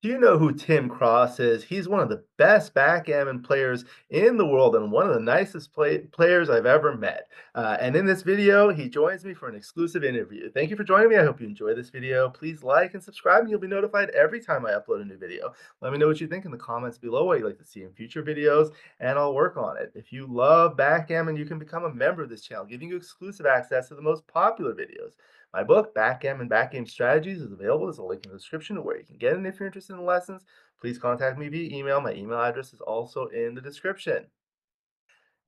Do you know who Tim Cross is? He's one of the best backgammon players in the world and one of the nicest players I've ever met. And in this video, he joins me for an exclusive interview. Thank you for joining me. I hope you enjoy this video. Please like and subscribe, and you'll be notified every time I upload a new video. Let me know what you think in the comments below, what you'd like to see in future videos, and I'll work on it. If you love backgammon, you can become a member of this channel, giving you exclusive access to the most popular videos. My book, Backgammon Backgame Strategies, is available. There's a link in the description to where you can get it if you're interested in the lessons. Please contact me via email. My email address is also in the description.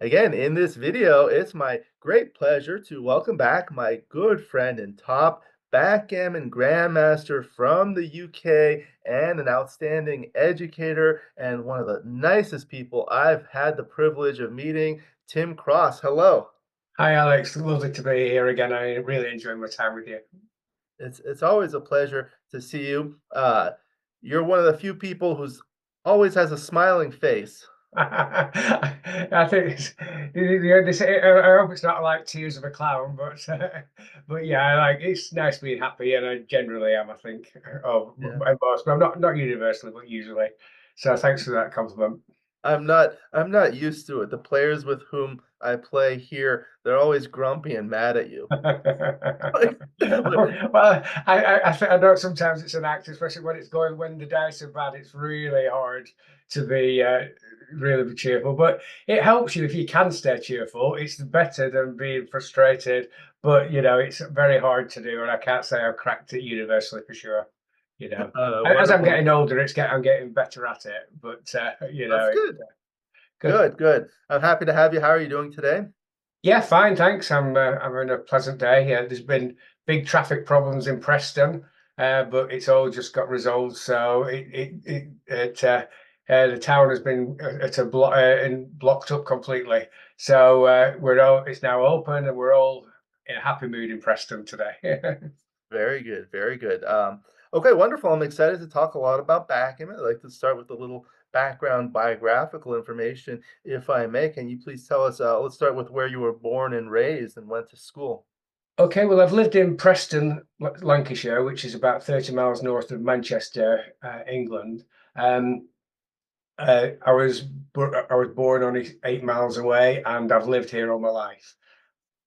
Again, in this video, it's my great pleasure to welcome back my good friend and top backgammon grandmaster from the UK and an outstanding educator and one of the nicest people I've had the privilege of meeting, Tim Cross. Hello. Hi, Alex. Lovely to be here again. I really enjoy my time with you. It's always a pleasure to see you. You're one of the few people who's always has a smiling face. I think I hope it's not like tears of a clown, but yeah, it's nice being happy, and I generally am. I think, oh, Yeah. my boss, but I'm not universally, but usually. So thanks for that compliment. I'm not used to it. The players with whom I play here, they're always grumpy and mad at you. Like, like, Well, I know sometimes it's an act, especially when the dice are bad. It's really hard to be really be cheerful, but it helps you if you can stay cheerful. It's better than being frustrated. But it's very hard to do, and I can't say I've cracked it universally for sure. As I'm wonderful. getting older, I'm getting better at it. But That's good. good. Good, good. I'm happy to have you. How are you doing today? Yeah, fine, thanks. I'm having a pleasant day. Yeah, there's been big traffic problems in Preston, but it's all just got resolved. So the town has been at a block and blocked up completely. So it's now open, and we're all in a happy mood in Preston today. Very good, very good. Okay, wonderful. I'm excited to talk a lot about backgammon. I'd like to start with a little background biographical information, if I may. Can you please tell us, let's start with where you were born and raised and went to school. Okay, well, I've lived in Preston, Lancashire, which is about 30 miles north of Manchester, England. Um, I was born only 8 miles away, and I've lived here all my life.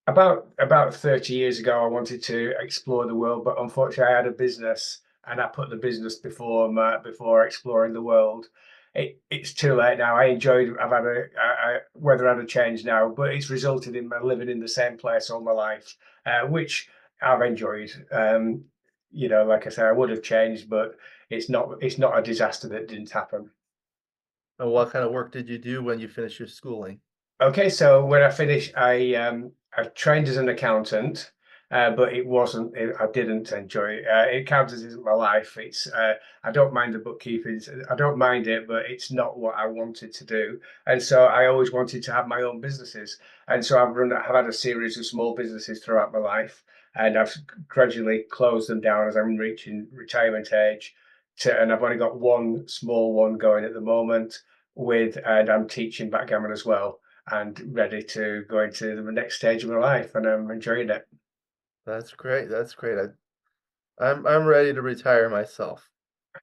About 30 years ago, I wanted to explore the world, but unfortunately, I had a business, and I put the business before exploring the world. It's too late now. I've had weather had a change now, but it's resulted in my living in the same place all my life, which I've enjoyed. Like I say, I would have changed, but it's not a disaster that didn't happen. And what kind of work did you do when you finished your schooling? Okay, so when I finished, I trained as an accountant, but I didn't enjoy it. Accounting isn't my life. It's I don't mind the bookkeeping. I don't mind it, but it's not what I wanted to do. And so I always wanted to have my own businesses. And so I've had a series of small businesses throughout my life, and I've gradually closed them down as I'm reaching retirement age. And I've only got one small one going at the moment and I'm teaching backgammon as well and ready to go into the next stage of my life, and I'm enjoying it. That's great. That's great. I'm ready to retire myself.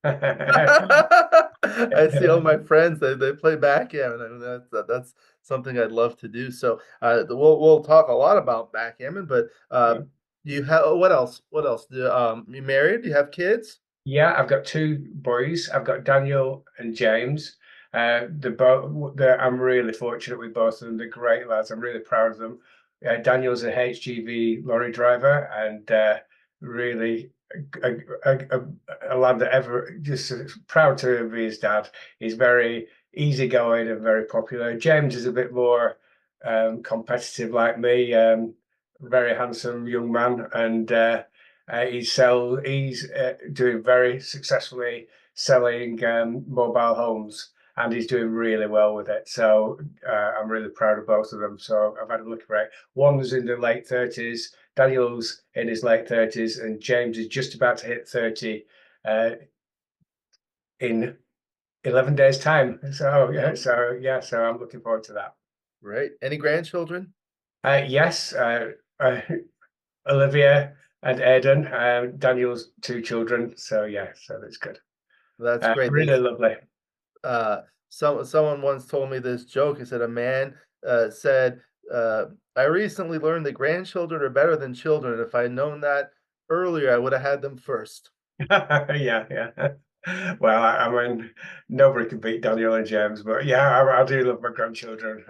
I see all my friends, they play backgammon, and that's something I'd love to do. So, we'll talk a lot about backgammon, but, do you have what else? What else? You married? Do you have kids? Yeah, I've got two boys. I've got Daniel and James. I'm really fortunate with both of them. They're great lads. I'm really proud of them. Daniel's a HGV lorry driver, and really a, a, a, a lad that ever just proud to be his dad. He's very easygoing and very popular. James is a bit more competitive like me. Very handsome young man, and he's doing very successfully selling mobile homes, and he's doing really well with it. So I'm really proud of both of them. So I've had a look at it. One's in the late 30s, Daniel's in his late 30s, and James is just about to hit 30 uh, in 11 days' time. So yeah, Oh, so I'm looking forward to that. great. Any grandchildren? Yes, uh, Olivia and Aidan. Daniel's two children. So yeah, so that's good. That's great. Really lovely. Uh, someone once told me this joke. He said a man said, "I recently learned that grandchildren are better than children. If I'd known that earlier, I would have had them first." Yeah, yeah. Well, I mean, nobody can beat Daniel and James, but yeah, I do love my grandchildren.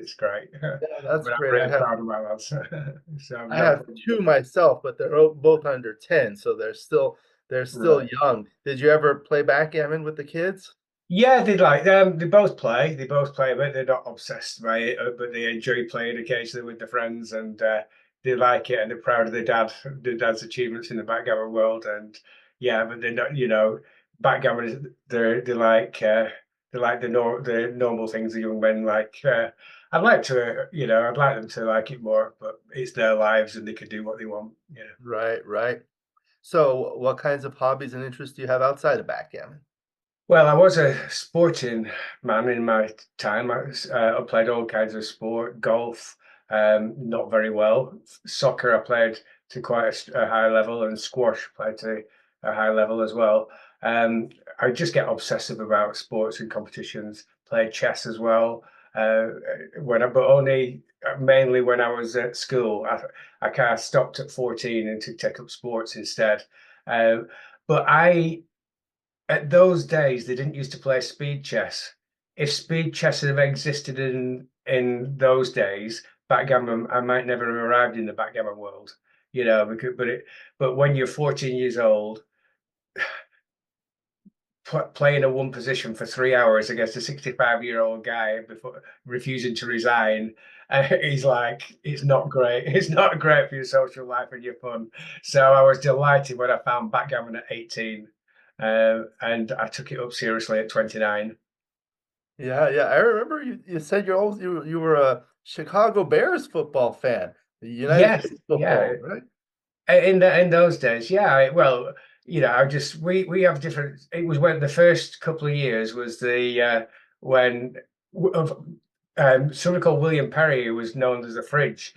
It's great. Yeah, that's But I'm great. really proud of my lads. So I no have problem. two myself, but they're both under 10, so they're still Right. young. Did you ever play backgammon with the kids? Yeah, they like them. They both play. They both play, but they're not obsessed by it. But they enjoy playing occasionally with their friends, and they like it. And they're proud of their dad's achievements in the backgammon world. And yeah, but they're not. Backgammon is they like the normal things the young men like. I'd like to, I'd like them to like it more, but it's their lives, and they can do what they want. Yeah. Right, right. So, what kinds of hobbies and interests do you have outside of backgammon? Well, I was a sporting man in my time. I played all kinds of sport, golf, not very well. Soccer, I played to quite a high level, and squash played to a high level as well. Um, I just get obsessive about sports and competitions. Played chess as well. But only mainly when I was at school. I kind of stopped at 14 and to take up sports instead. Uh, but I at those days, they didn't used to play speed chess. If speed chess had have existed in those days, backgammon, I might never have arrived in the backgammon world, but when you're 14 years old, playing a one position for 3 hours against a 65-year-old guy before refusing to resign, he's like, it's not great. It's not great for your social life and your fun. So I was delighted when I found backgammon at 18, and I took it up seriously at 29. Yeah, yeah. I remember you said you were a Chicago Bears football fan. The United Yes, States yeah. football, right? In those days, yeah. Well, I just we have different. It was when the first couple of years was the when of somebody called William Perry, who was known as the Fridge,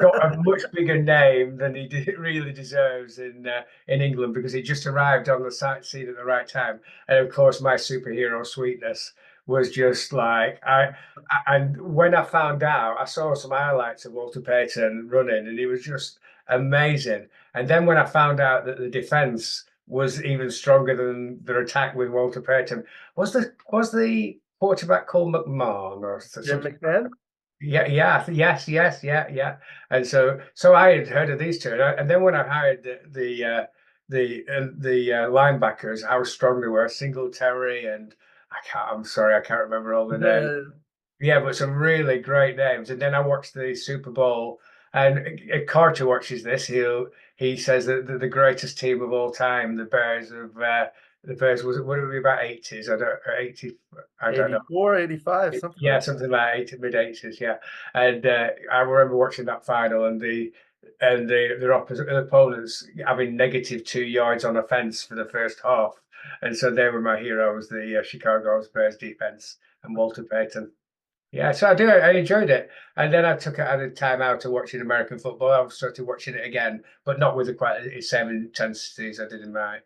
got a much bigger name than really deserves in England because he just arrived on the scene at the right time. And of course, my superhero sweetness was just like and when I found out, I saw some highlights of Walter Payton running, and he was just amazing. And then when I found out that the defense was even stronger than their attack with Walter Payton, was the quarterback called McMahon or Jim something? McMahon? Yeah, yeah, yes, yeah. And so I had heard of these two, and then when I hired the linebackers, how strong they were, Singletary, and I'm sorry, I can't remember all the names. Yeah, but some really great names. And then I watched the Super Bowl, and Carter watches this. He says that the greatest team of all time, the Bears was what would it be about 80s? I don't 80. I don't know. 84, 85, something Yeah, like that. something like 80, mid 80s. Yeah, and I remember watching that final and their opposite opponents having negative 2 yards on offense for the first half, and so they were my heroes, the Chicago Bears defense and Walter Payton. Yeah, so I enjoyed it. And then I took it at a time out to watching American football. I started watching it again, but not with the quite the same intensity as I did in the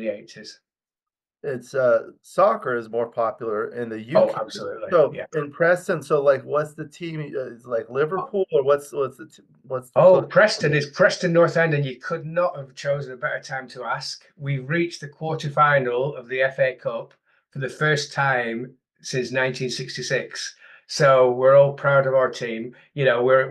80s. It's soccer is more popular in the Oh, UK. absolutely. So Yeah. in Preston, so like, what's the team? Is like Liverpool, or what's the Oh, club? Preston is Preston North End, and you could not have chosen a better time to ask. We reached the quarter-final of the FA Cup for the first time since 1966. So we're all proud of our team. We're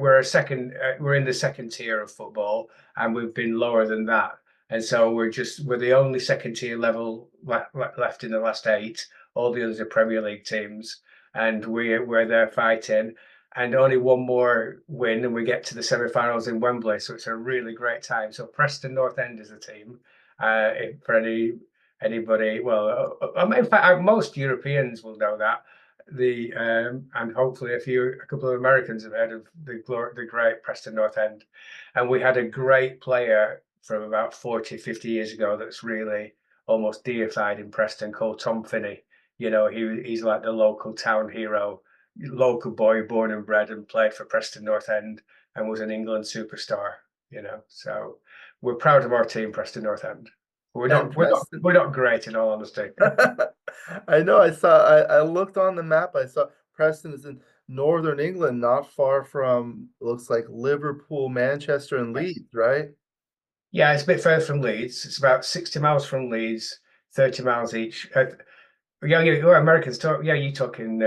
in the second tier of football, and we've been lower than that. And so we're the only second tier level left in the last eight. All the others are Premier League teams, and we're there fighting and only one more win, and we get to the semi-finals in Wembley. So it's a really great time. So Preston North End is a team. For anybody, well, in fact, most Europeans will know that. And hopefully a couple of Americans have heard of the great Preston North End. And we had a great player from about 40, 50 years ago that's really almost deified in Preston called Tom Finney. He's like the local town hero, local boy born and bred and played for Preston North End and was an England superstar. So we're proud of our team, Preston North End. We're and not we're not Preston. we're not great in all honesty. I know. I looked on the map. I saw Preston is in northern England, not far from looks like Liverpool, Manchester, and Leeds, right? Yeah, it's a bit further from Leeds. It's about 60 miles from Leeds, 30 miles each. Yeah, yeah, well, Americans talk. Yeah, you talking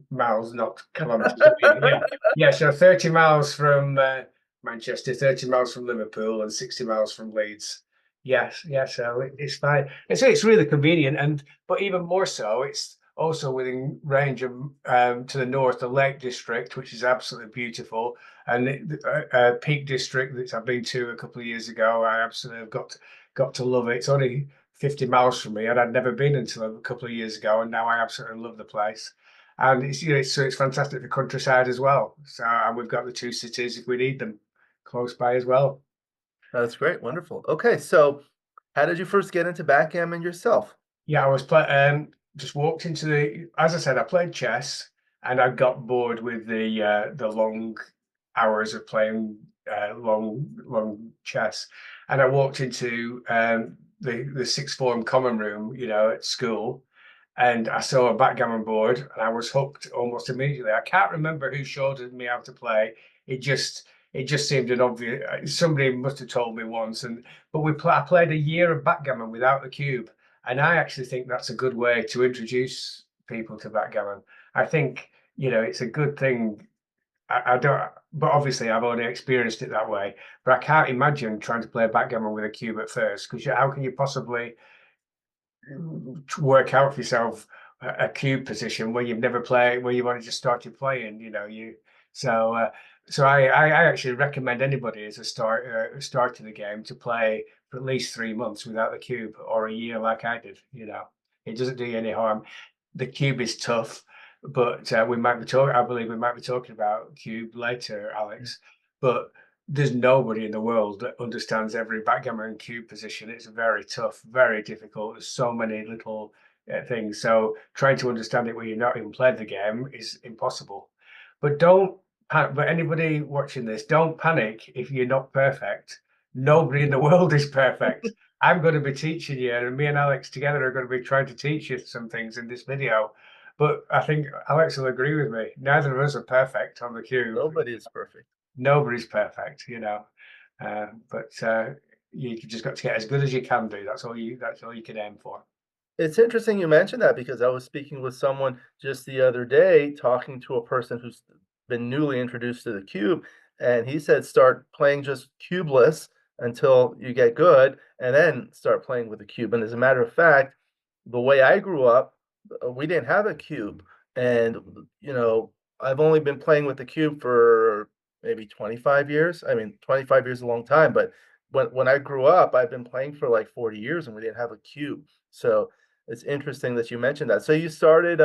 miles, not kilometers. Yeah, yeah. So 30 miles from Manchester, 30 miles from Liverpool, and 60 miles from Leeds. Yes, yeah. So it's fine. It's really convenient, and but even more so, it's also within range of to the north, the Lake District, which is absolutely beautiful, and Peak District that I've been to a couple of years ago. I absolutely have got to love it. It's only 50 miles from me, and I'd never been until a couple of years ago, and now I absolutely love the place. And it's it's fantastic for countryside as well. So and we've got the two cities if we need them close by as well. That's great. Wonderful. Okay, so how did you first get into backgammon yourself? Yeah, I was just walked into the as I said, I played chess and I got bored with the long hours of playing long chess. And I walked into the sixth form common room, at school, and I saw a backgammon board and I was hooked almost immediately. I can't remember who showed me how to play. It just seemed an obvious. Somebody must have told me once, and but I played a year of backgammon without the cube, and I actually think that's a good way to introduce people to backgammon. I think it's a good thing. I don't, but obviously I've only experienced it that way. But I can't imagine trying to play backgammon with a cube at first, because how can you possibly work out for yourself a cube position where you've never played, where you've only just started playing? So I actually recommend anybody as a start to the game to play for at least 3 months without the cube, or a year like I did. It doesn't do you any harm. The cube is tough, but we might be talking. I believe we might be talking about cube later, Alex. But there's nobody in the world that understands every backgammon cube position. It's very tough, very difficult. There's so many little things. So trying to understand it when you're not even played the game is impossible. But don't panic. But anybody watching this, don't panic if you're not perfect. Nobody in the world is perfect. I'm going to be teaching you, and me and Alex together are going to be trying to teach you some things in this video. But I think Alex will agree with me. Neither of us are perfect on the cube. Nobody is perfect. Nobody's perfect. But you just got to get as good as you can do. That's all you can aim for. It's interesting you mentioned that because I was speaking with someone just the other day, talking to a person who's been newly introduced to the cube, and he said start playing just cubeless until you get good, and then start playing with the cube. And as a matter of fact, the way I grew up, we didn't have a cube, and you know, I've only been playing with the cube for maybe 25 years. I mean, 25 years is a long time, but when I grew up, I've been playing for like 40 years, and we didn't have a cube. So it's interesting that you mentioned that. So you started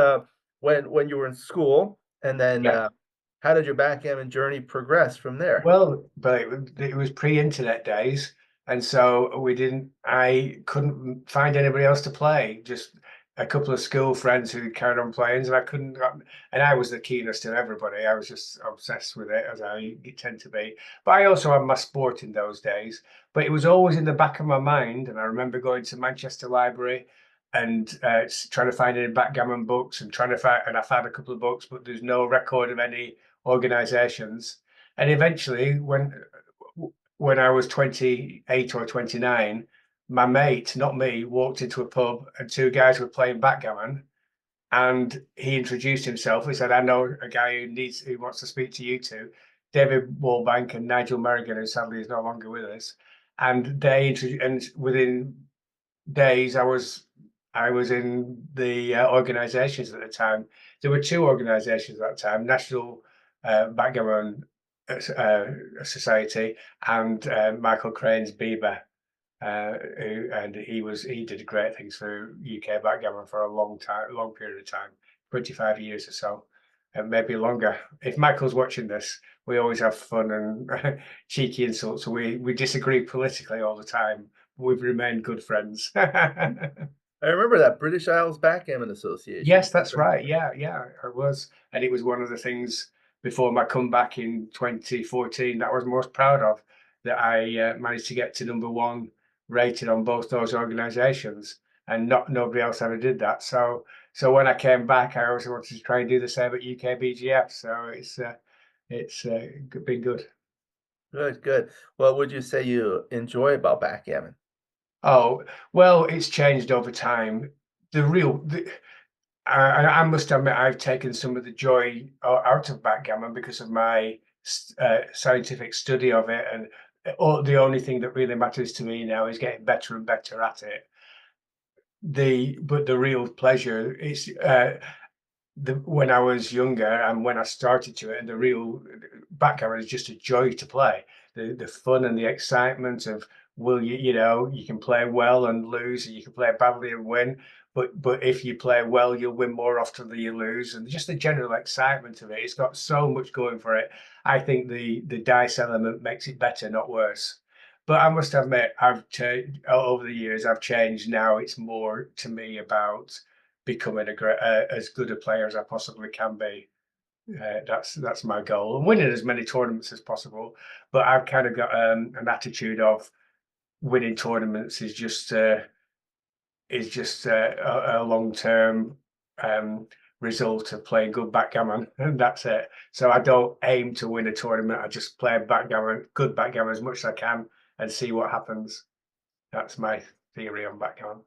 when you were in school, and then Yeah. how did your backgammon journey progress from there? Well, but it was pre-internet days, and so we didn't. I couldn't find anybody else to play. Just a couple of school friends who carried on playing, and I couldn't. And I was the keenest of everybody. I was just obsessed with it, as I tend to be. But I also had my sport in those days. But it was always in the back of my mind, and I remember going to Manchester Library and trying to find any backgammon books and trying to find. And I found a couple of books, but there's no record of any organisations. And eventually, when I was 28 or 29, my mate, not me, walked into a pub and two guys were playing backgammon. And he introduced himself. He said, "I know a guy who wants to speak to you two, David Wallbank and Nigel Merrigan, who sadly is no longer with us." And they introduced, and within days, I was in the organisations at the time. There were two organisations at that time: National Backgammon Society and Michael Crane's Bieber, and he did great things for UK backgammon for a long period of time, 25 years or so, and maybe longer. If Michael's watching this, we always have fun and cheeky insults. So we disagree politically all the time. We've remained good friends. I remember that British Isles Backgammon Association. Yes, that's right. Yeah, yeah, it was. And it was one of the things before my comeback in 2014 that I was most proud of, that I managed to get to number one rated on both those organizations, and not nobody else ever did that. So when I came back, I also wanted to try and do the same at UKBGF. So it's been good. Good, good. What would you say you enjoy about backgammon? Oh, well, it's changed over time. I must admit, I've taken some of the joy out of backgammon because of my scientific study of it, and the only thing that really matters to me now is getting better and better at it. The real pleasure is when I was younger and when I started to it, and the real backgammon is just a joy to play. The fun and the excitement of, will you can play well and lose, and you can play badly and win. But if you play well, you'll win more often than you lose, and just the general excitement of it. It's got so much going for it. I think the dice element makes it better, not worse. But I must admit, I've changed over the years. I've changed now. It's more to me about becoming as good a player as I possibly can be. That's my goal, and winning as many tournaments as possible. But I've kind of got an attitude of winning tournaments is just a long term result of playing good backgammon, and that's it. So I don't aim to win a tournament. I just play good backgammon as much as I can, and see what happens. That's my theory on backgammon.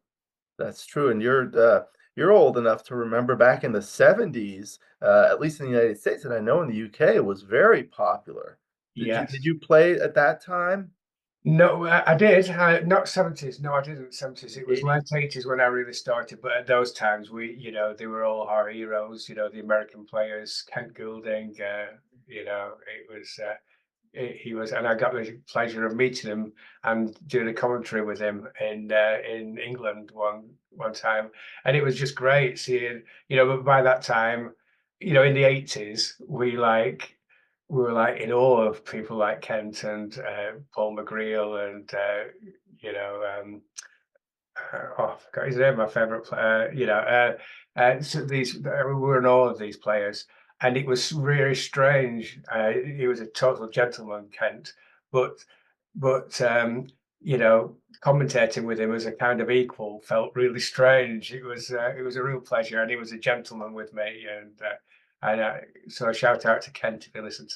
That's true, and you're old enough to remember back in the '70s, at least in the United States, and I know in the UK it was very popular. Did Yes. you play at that time? No, I did. Not 70s. No, I didn't 70s. It was 80s? late 80s when I really started. But at those times, they were all our heroes. The American players, Kent Goulding. It was he was, and I got the pleasure of meeting him and doing a commentary with him in England one time, and it was just great seeing. But by that time, in the 80s, we were like in awe of people like Kent and Paul McGreal and you know oh, I forgot his name. My favorite player. So we were in awe of these players, and it was really strange. He was a total gentleman, Kent, but but commentating with him as a kind of equal felt really strange. It was a real pleasure, and he was a gentleman with me, and so a shout out to Kent if he's listening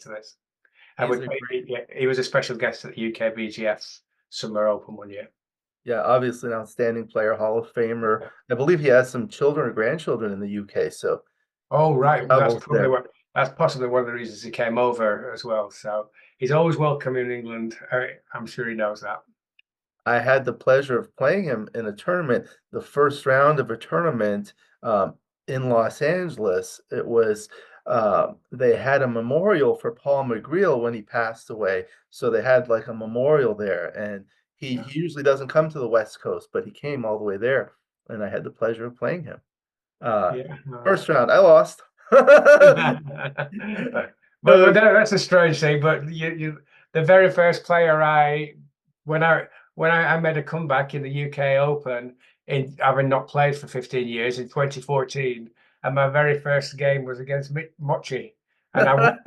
to this. And He's a great. he was a special guest at the UKBGF Summer Open one year. Yeah, obviously an outstanding player, Hall of Famer. I believe he has some children or grandchildren in the UK, so Oh, he right. travels there. That's possibly one of the reasons he came over as well. So he's always welcome in England. I'm sure he knows that. I had the pleasure of playing him in a tournament, the first round of a tournament, in Los Angeles. It was, they had a memorial for Paul McGreal when he passed away, so they had, like, a memorial there, and Yeah. he usually doesn't come to the West Coast, but he came all the way there, and I had the pleasure of playing him. Uh, Yeah. First round, I lost. But that's a strange thing. But the very first player when I I made a comeback in the UK Open, in having not played for 15 years, in 2014, and my very first game was against Mochi, and I won.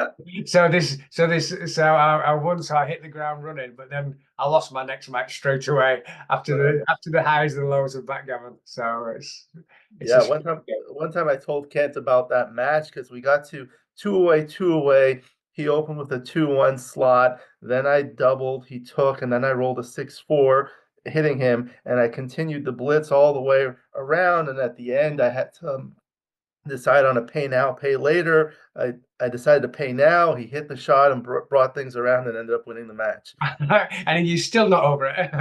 So I won, so I hit the ground running, but then I lost my next match straight away after the highs and lows of backgammon. So it's a Yeah, strange game. one time I told Kent about that match because we got to 2 away, 2 away. He opened with a 2-1 slot, then I doubled, he took, and then I rolled a 6-4, hitting him, and I continued the blitz all the way around, and at the end, I had to, decide on a pay now, pay later. I decided to pay now, he hit the shot and brought things around and ended up winning the match. And you're still not over it.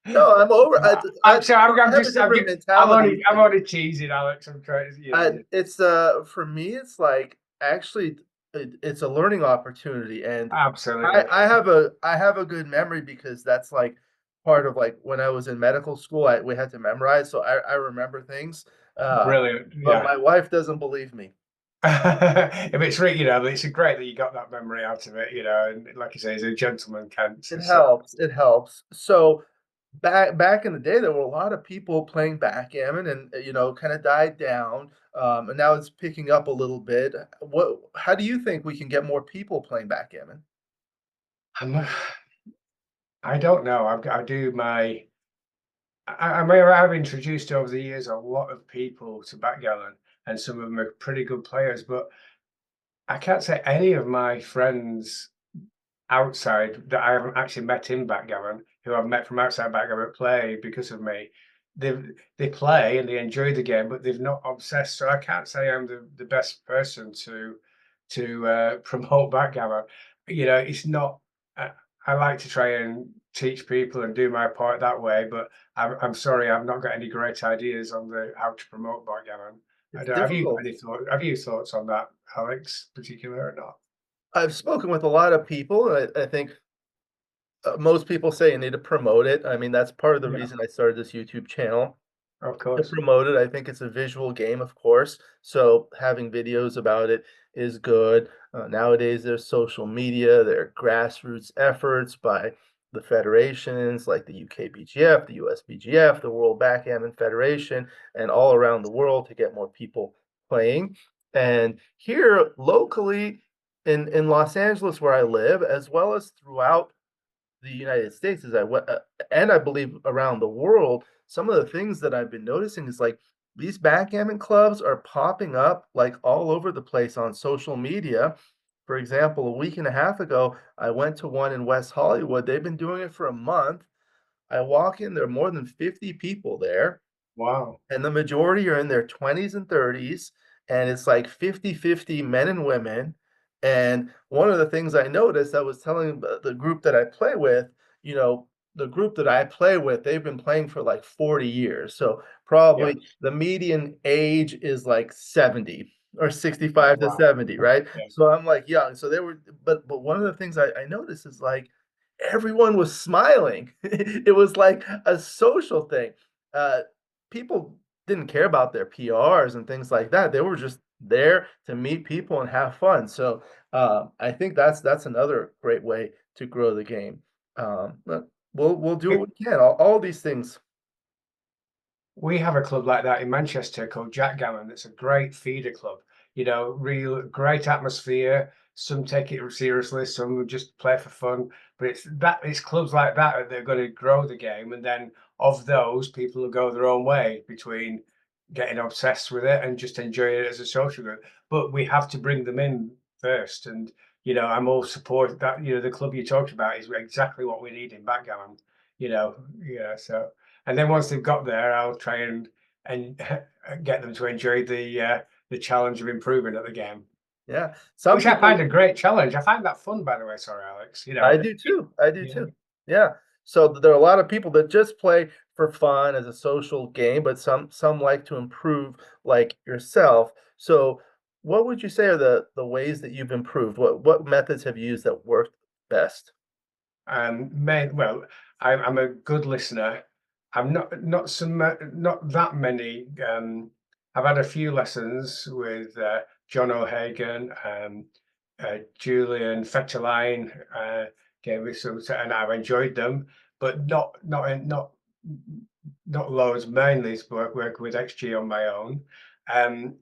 No, I'm over I'm sorry. I have a different mentality. I'm only teasing, Alex. I'm trying to, It's, for me, it's like, actually, it's a learning opportunity, and absolutely I have a good memory because that's, like, part of, like, when I was in medical school, we had to memorize, so I remember things, uh, brilliant. but Yeah. my wife doesn't believe me. If it's really, it's great that you got that memory out of it, and like you say, he's a gentleman, Kent. It So helps, it helps. So, back in the day, there were a lot of people playing backgammon and, kinda died down, and now it's picking up a little bit. How do you think we can get more people playing backgammon? I'm, I don't know. I do my. I may have introduced over the years a lot of people to backgammon, and some of them are pretty good players. But I can't say any of my friends outside that I haven't actually met in backgammon, who I've met from outside backgammon play because of me. They play and they enjoy the game, but they've not obsessed. So I can't say I'm the best person to promote backgammon. You know, it's not. I, I like to try and teach people and do my part that way, but I'm sorry, I've not got any great ideas on the how to promote backgammon. I It's don't. Have you got difficult. any thought? Have you thoughts on that, Alex, particular or not? I've spoken with a lot of people, and I think most people say you need to promote it. I mean, that's part of the Yeah, reason I started this YouTube channel of to course. promote it. I think it's a visual game, of course, so having videos about it is good. Nowadays, there's social media, there are grassroots efforts by the federations like the UKBGF, the USBGF, the World Backgammon Federation, and all around the world to get more people playing. And here locally in Los Angeles, where I live, as well as throughout the United States as I went, and I believe around the world, some of the things that I've been noticing is like these backgammon clubs are popping up like all over the place on social media. For example, a week and a half ago, I went to one in West Hollywood. They've been doing it for a month. I walk in, there are more than 50 people there Wow. and the majority are in their 20s and 30s, and it's like 50-50 men and women. And one of the things I noticed, I was telling the group that I play with, you know, the group that I play with, they've been playing for like 40 years. So Yeah. probably the median age is like 70 or 65 to Wow. 70, right? Yeah. So I'm like young. So they were, but one of the things I noticed is like everyone was smiling. It was like a social thing. Uh, People didn't care about their PRs and things like that. They were just there to meet people and have fun. So I think that's another great way to grow the game. But we'll do what we can. All these things. We have a club like that in Manchester called Jackgammon. That's a great feeder club. You know, real great atmosphere. Some take it seriously, some will just play for fun. But it's clubs like that that are going to grow the game, and then of those, people will go their own way between getting obsessed with it and just enjoying it as a social group. But we have to bring them in first, and you know, I'm all support that. You know, the club you talked about is exactly what we need in backgammon. So and then once they've got there, I'll try and get them to enjoy the challenge of improving at the game, Yeah. Some which I find people a great challenge. I find that fun, by the way. Sorry, Alex. I do It- too. I do yeah. too. Yeah. So there are a lot of people that just play for fun as a social game, but some like to improve like yourself. So what would you say are the ways that you've improved? What methods have you used that worked best? Well, I'm a good listener. I'm not that many. I've had a few lessons with John O'Hagan, Julian Fetterline, gave me some, and I've enjoyed them, but not loads. Mainly it's work with XG on my own. Um,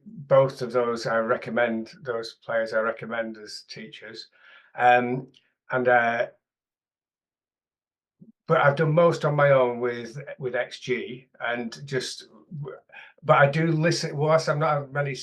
Both of those I recommend. Those players I recommend as teachers. Um, and But I've done most on my own with XG and just. But I do listen. Whilst I'm not having many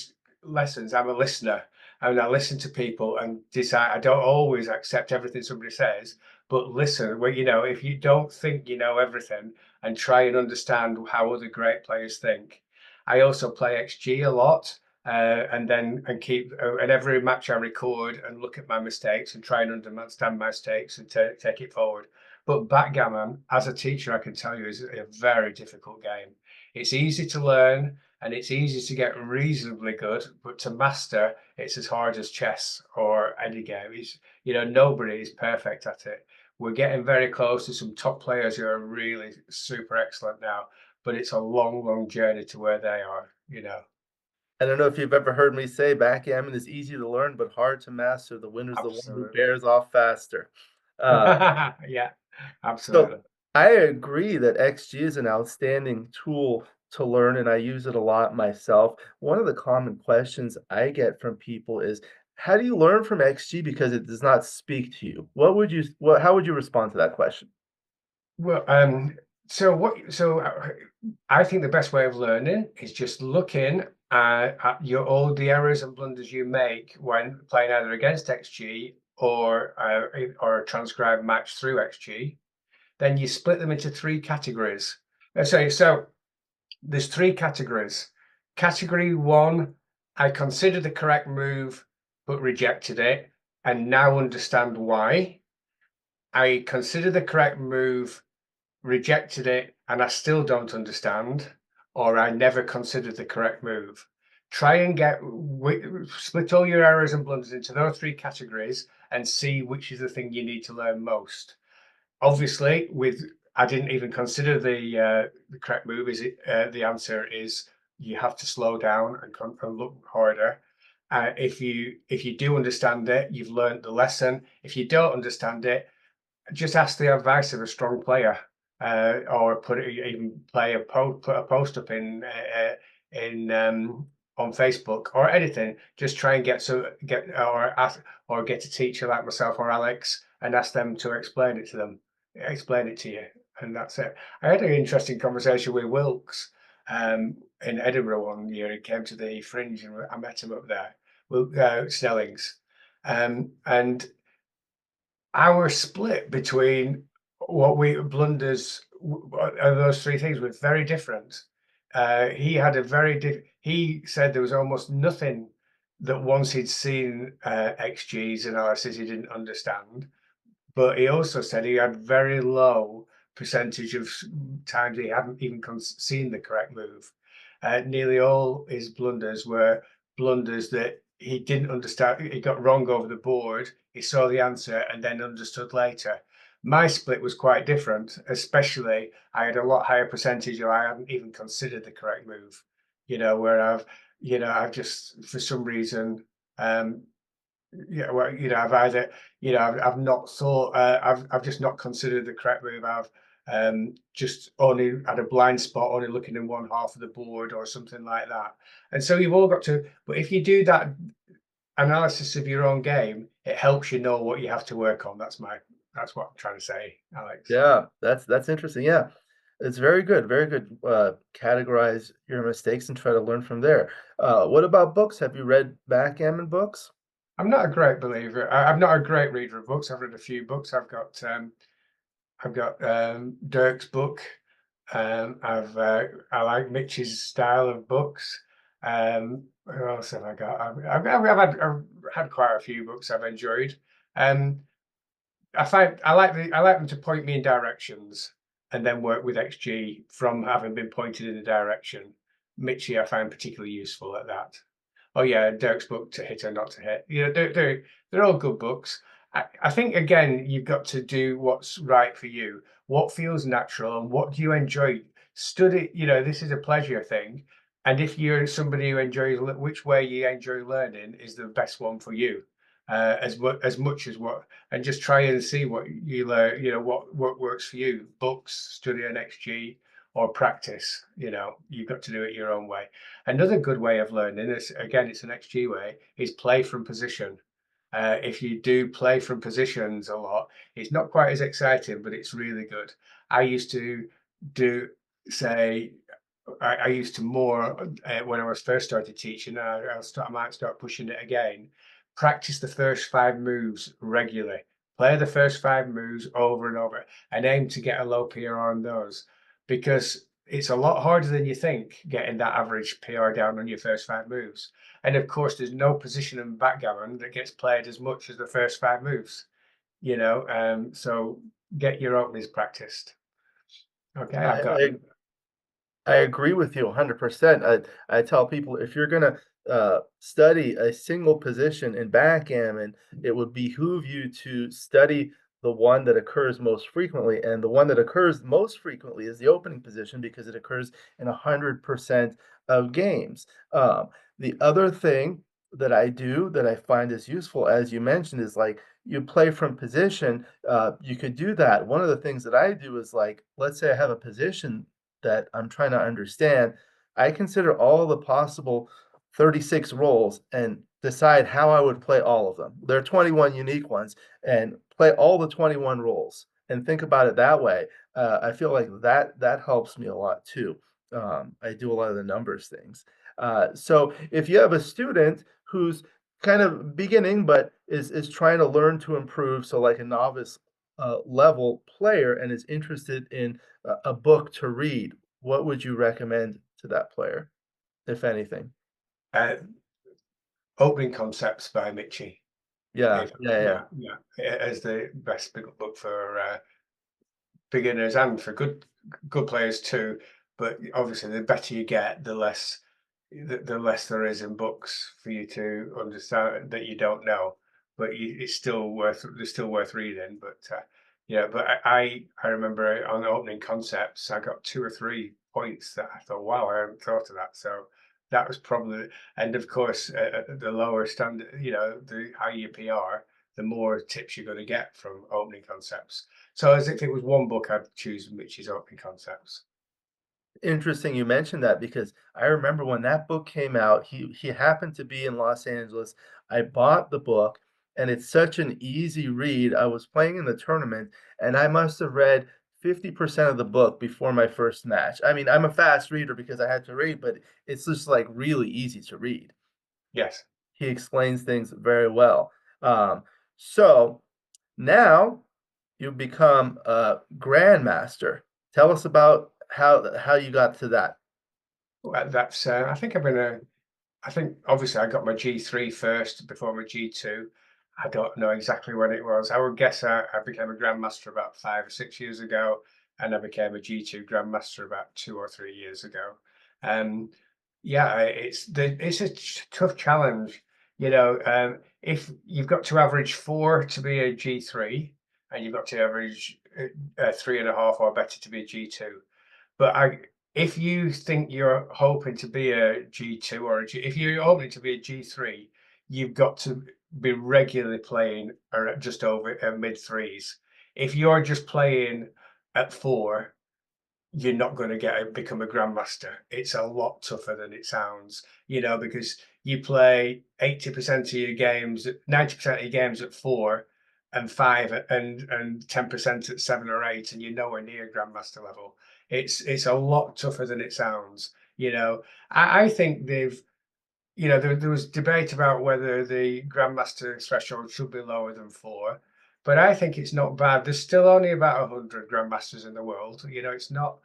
lessons, I'm a listener, and I listen to people and decide. I don't always accept everything somebody says, but listen. Well, if you don't think you know everything, and try and understand how other great players think. I also play XG a lot. And then and keep and every match I record and look at my mistakes and try and understand my mistakes and take it forward. But backgammon, as a teacher, I can tell you, is a very difficult game. It's easy to learn and it's easy to get reasonably good, but to master, it's as hard as chess or any game. Nobody is perfect at it. We're getting very close to some top players who are really super excellent now, but it's a long, long journey to where they are. I don't know if you've ever heard me say backgammon is easy to learn but hard to master. The winner's the one who Absolutely. bears off faster. Uh, Yeah, So absolutely. I agree that XG is an outstanding tool to learn, and I use it a lot myself. One of the common questions I get from people is How do you learn from XG because it does not speak to you? What how would you respond to that question? Well, I think the best way of learning is just looking at your all the errors and blunders you make when playing either against XG or a transcribed match through XG. Then you split them into three categories. So there's three categories. Category one, I considered the correct move but rejected it and now understand why. I consider the correct move, rejected it, and I still don't understand, or I never considered the correct move. Try and split all your errors and blunders into those three categories and see which is the thing you need to learn most. Obviously, with I didn't even consider the correct move. Is it the answer is you have to slow down and look harder. If you do understand it, you've learned the lesson. If you don't understand it, just ask the advice of a strong player, or even put a post up in on Facebook or anything. Just try and get a teacher like myself or Alex and ask them to explain it to you, and that's it. I had an interesting conversation with Wilkes in Edinburgh one year. He came to the Fringe and I met him up there. Snellings, and our split between what we blunders of those three things was very different. He had a he said there was almost nothing that once he'd seen XG's analysis he didn't understand, but he also said he had very low percentage of times he hadn't even seen the correct move. Nearly all his blunders were blunders that he didn't understand. He got wrong over the board. He saw the answer and then understood later. My split was quite different, especially I had a lot higher percentage or I hadn't even considered the correct move. Where I've just for some reason um, yeah, well, I've either, I've not thought, I've just not considered the correct move. I've just only had a blind spot, only looking in one half of the board or something like that. And so you've all got to, but if you do that analysis of your own game, it helps you know what you have to work on. That's what I'm trying to say, Alex. Yeah, that's interesting. Yeah. It's very good, very good. Categorize your mistakes and try to learn from there. What about books? Have you read backgammon books? I'm not a great believer. I'm not a great reader of books. I've read a few books. I've got Dirk's book. I like Mitch's style of books. Who else have I got? I've had quite a few books I've enjoyed. Um, I like them to point me in directions and then work with XG from having been pointed in a direction. Mitchy I find particularly useful at that. Oh yeah, Dirk's book To Hit or Not to Hit. They're all good books. I think again you've got to do what's right for you. What feels natural and what do you enjoy? Study. This is a pleasure thing, and if you're somebody who enjoys which way you enjoy learning is the best one for you. As much as what, and just try and see what you learn. What works for you. Books, study an XG, or practice. You've got to do it your own way. Another good way of learning is, again, it's an XG way, is play from position. If you do play from positions a lot, it's not quite as exciting, but it's really good. I used to do, say, I used to more when I was first started teaching. I might start pushing it again. Practice the first five moves regularly. Play the first five moves over and over, and aim to get a low PR on those, because it's a lot harder than you think getting that average PR down on your first five moves. And of course, there's no position in backgammon that gets played as much as the first five moves. So get your openings practiced. Okay, I, I've got. I I agree with you 100%. I tell people if you're gonna study a single position in backgammon, it would behoove you to study the one that occurs most frequently, and the one that occurs most frequently is the opening position because it occurs in 100% of games. The other thing that I do that I find is useful, as you mentioned, is like you play from position. You could do that. One of the things that I do is like, let's say I have a position that I'm trying to understand, I consider all the possible 36 roles and decide how I would play all of them. There are 21 unique ones, and play all the 21 roles and think about it that way. I feel like that helps me a lot too. I do a lot of the numbers things. So if you have a student who's kind of beginning but is trying to learn to improve, so like a novice level player and is interested in a book to read, what would you recommend to that player, if anything? Uh, Opening Concepts by Mitchie. Yeah, If, yeah, yeah. yeah, as the best book for beginners and for good players too. But obviously, the better you get, the less there is in books for you to understand that you don't know. But it's still worth reading. But yeah, but I remember on opening concepts, I got 2 or 3 points that I thought, wow, I hadn't thought of that. So that was probably, and of course, the lower standard, the higher your PR, the more tips you're going to get from opening concepts. So as if it was one book, I'd choose which is opening concepts. Interesting you mentioned that because I remember when that book came out, he happened to be in Los Angeles. I bought the book, and it's such an easy read. I was playing in the tournament, and I must have read 50% of the book before my first match. I mean, I'm a fast reader because I had to read, but it's just like really easy to read. Yes. He explains things very well. So now you've become a grandmaster. Tell us about how you got to that. Well, that's I think I've been a I think obviously I got my G3 first before my G2. I don't know exactly when it was. I would guess I became a grandmaster about 5 or 6 years ago, and I became a G2 grandmaster about 2 or 3 years ago. Um, yeah, it's a tough challenge. If you've got to average 4 to be a G3, and you've got to average 3.5 or better to be a G2. But if you think you're hoping to be a G2 or if you're hoping to be a G3, you've got to be regularly playing or just over mid threes. If you're just playing at 4, you're not going to become a grandmaster. It's a lot tougher than it sounds, because you play 80% of your games, 90% of your games at 4 and 5 and 10% at 7 or 8, and you're nowhere near grandmaster level. It's a lot tougher than it sounds. I think there was debate about whether the grandmaster threshold should be lower than 4, but I think it's not bad. There's still only about 100 grandmasters in the world. It's not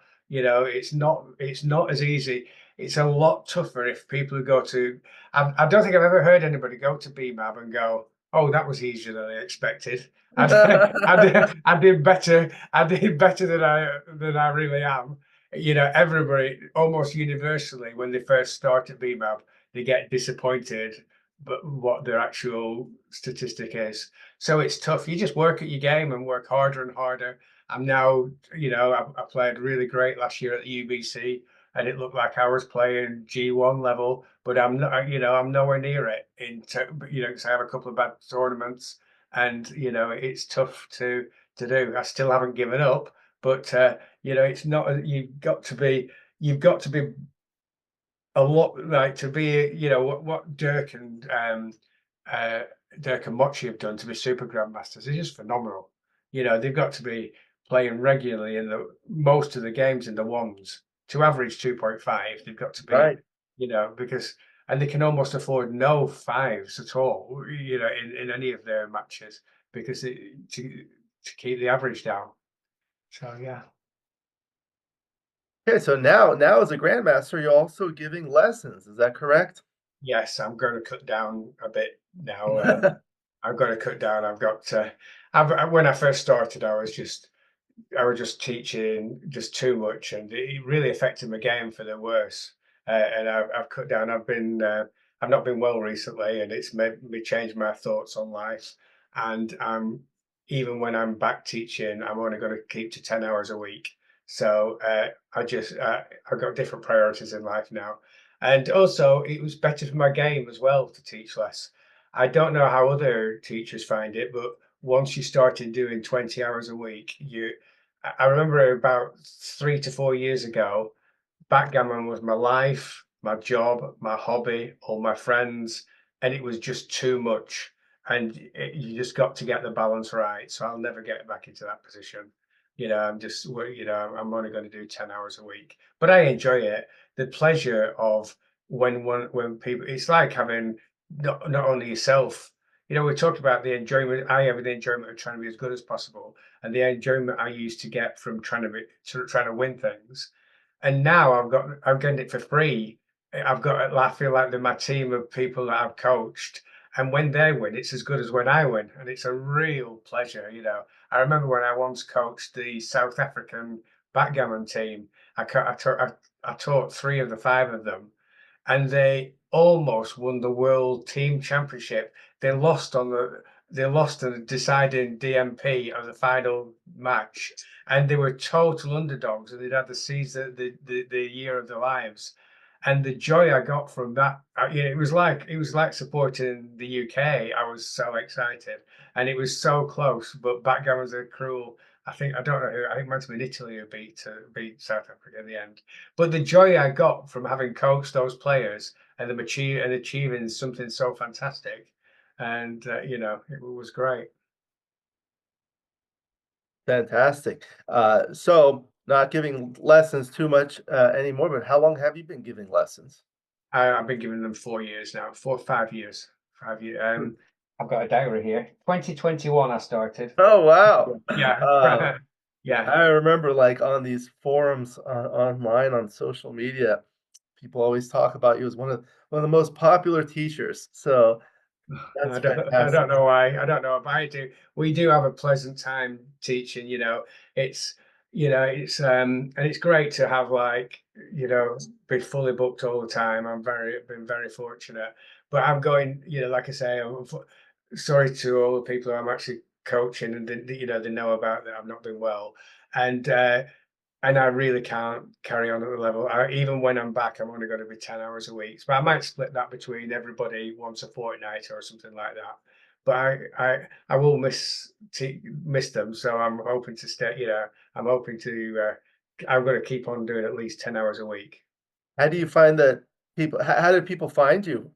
as easy. It's a lot tougher if people who go to. I don't think I've ever heard anybody go to BMAB and go, "Oh, that was easier than I expected. I did better. I did better than I really am." Everybody almost universally when they first start at BMAB they get disappointed but what their actual statistic is. So it's tough. You just work at your game and work harder and harder. I'm now, I played really great last year at the UBC and it looked like I was playing G1 level, but I'm not, I'm nowhere near it because I have a couple of bad tournaments and, it's tough to do. I still haven't given up, but, it's not, you've got to be a lot like to be, what uh, Dirk and Mochi have done to be super grandmasters is just phenomenal. They've got to be playing regularly in the most of the games in the ones to average 2.5. They've got to be, Right. because and they can almost afford no fives at all, in any of their matches because to keep the average down. So yeah. Okay, so now as a grandmaster, you're also giving lessons. Is that correct? Yes, I'm going to cut down a bit now. I've got to cut down. I've got to. When I first started, I was just teaching just too much, and it really affected my game for the worse. And I've cut down. I've not been well recently, and it's made me change my thoughts on life. And even when I'm back teaching, I'm only going to keep to 10 hours a week. So I've got different priorities in life now, and also it was better for my game as well to teach less. I don't know how other teachers find it, but once you started doing 20 hours a week, I remember about 3 to 4 years ago, backgammon was my life, my job, my hobby, all my friends. and it was just too much. And you just got to get the balance right. So I'll never get back into that position. I'm just, I'm only going to do 10 hours a week, but I enjoy it. The pleasure of when people, it's like having not only yourself, we talked about the enjoyment. I have the enjoyment of trying to be as good as possible, and the enjoyment I used to get from trying to win things. And now I'm getting it for free. I feel like they're my team of people that I've coached, and when they win, it's as good as when I win, and it's a real pleasure. I remember when I once coached the South African backgammon team. I taught three of the five of them, and they almost won the world team championship. They lost a deciding DMP of the final match, and they were total underdogs, and they'd had the season, the year of their lives. And the joy I got from that, it was like supporting the UK. I was so excited, and it was so close. But backgammon's a cruel. I don't know who. I think it might have been Italy who beat South Africa in the end. But the joy I got from having coached those players and them achieving something so fantastic, and it was great. Fantastic. So not giving lessons too much anymore, but how long have you been giving lessons? I've been giving them 4 years now, 4 5 years, 5 years. I've got a diary here. 2021, I started. Oh, wow. Yeah, Uh, yeah. I remember like on these forums online on social media, people always talk about you as one of the most popular teachers. So that's I fantastic. don't know why. I don't know if I do. We do have a pleasant time teaching. It's and it's great to have be fully booked all the time. Been very fortunate, but I'm going. Like I say, sorry to all the people who I'm actually coaching, and they know about that I've not been well, and I really can't carry on at the level. Even when I'm back, I'm only going to be 10 hours a week. But I might split that between everybody once a fortnight or something like that. But I will miss them. So I'm hoping to stay. I'm hoping to. I'm going to keep on doing at least 10 hours a week. How do you find that how did people find you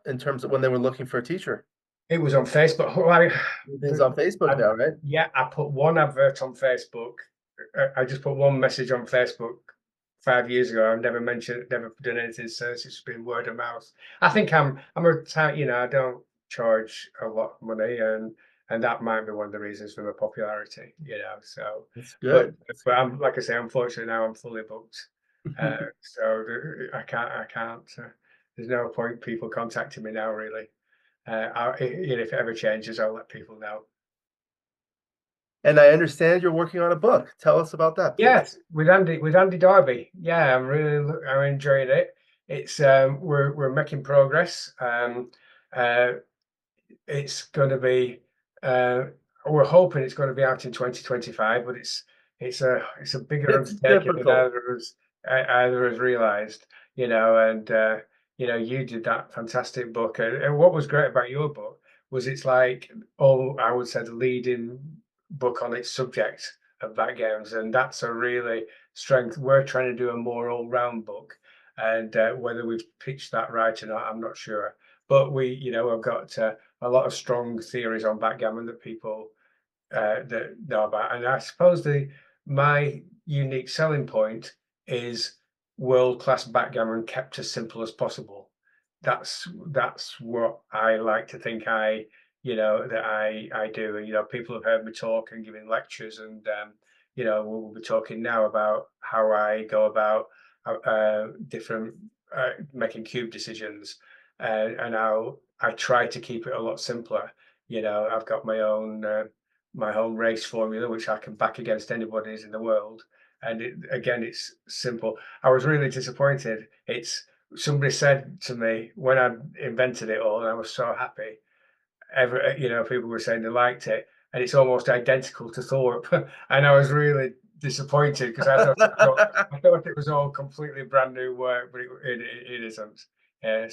in terms of when they were looking for a teacher? It was on Facebook. Everything's on Facebook I, now, right? yeah, I put one advert on Facebook. I just put one message on Facebook 5 years ago. I've never done anything since. It's been word of mouth. I think I'm a type. I don't charge a lot of money, and that might be one of the reasons for my popularity. So, That's but good. but I'm like I say, unfortunately now I'm fully booked. So I can't. There's no point people contacting me now, really. If it ever changes, I'll let people know. And I understand you're working on a book. Tell us about that, please. Yes, with Andy Darby. Yeah, I'm enjoying it. It's we're making progress. Uh, it's going to be uh, we're hoping it's going to be out in 2025, but it's a bigger It's undertaking than difficult. either has realized. And you did that fantastic book, and what was great about your book was it's like, I would say, the leading book on its subject of backgammons, and that's a really strength. We're trying to do a more all-round book, and whether we've pitched that right or not, I'm not sure. But have got a lot of strong theories on backgammon that people that know about. And I suppose my unique selling point is world class backgammon kept as simple as possible. That's what I like to think that I do. And people have heard me talk and giving lectures, and we'll be talking now about how I go about different making cube decisions, and how I try to keep it a lot simpler. I've got my own race formula, which I can back against anybody's in the world. And again, it's simple. I was really disappointed. It's Somebody said to me when I invented it all, and I was so happy. People were saying they liked it, and it's almost identical to Thorpe, and I was really disappointed because I thought it was all completely brand new work, but it isn't. Yeah,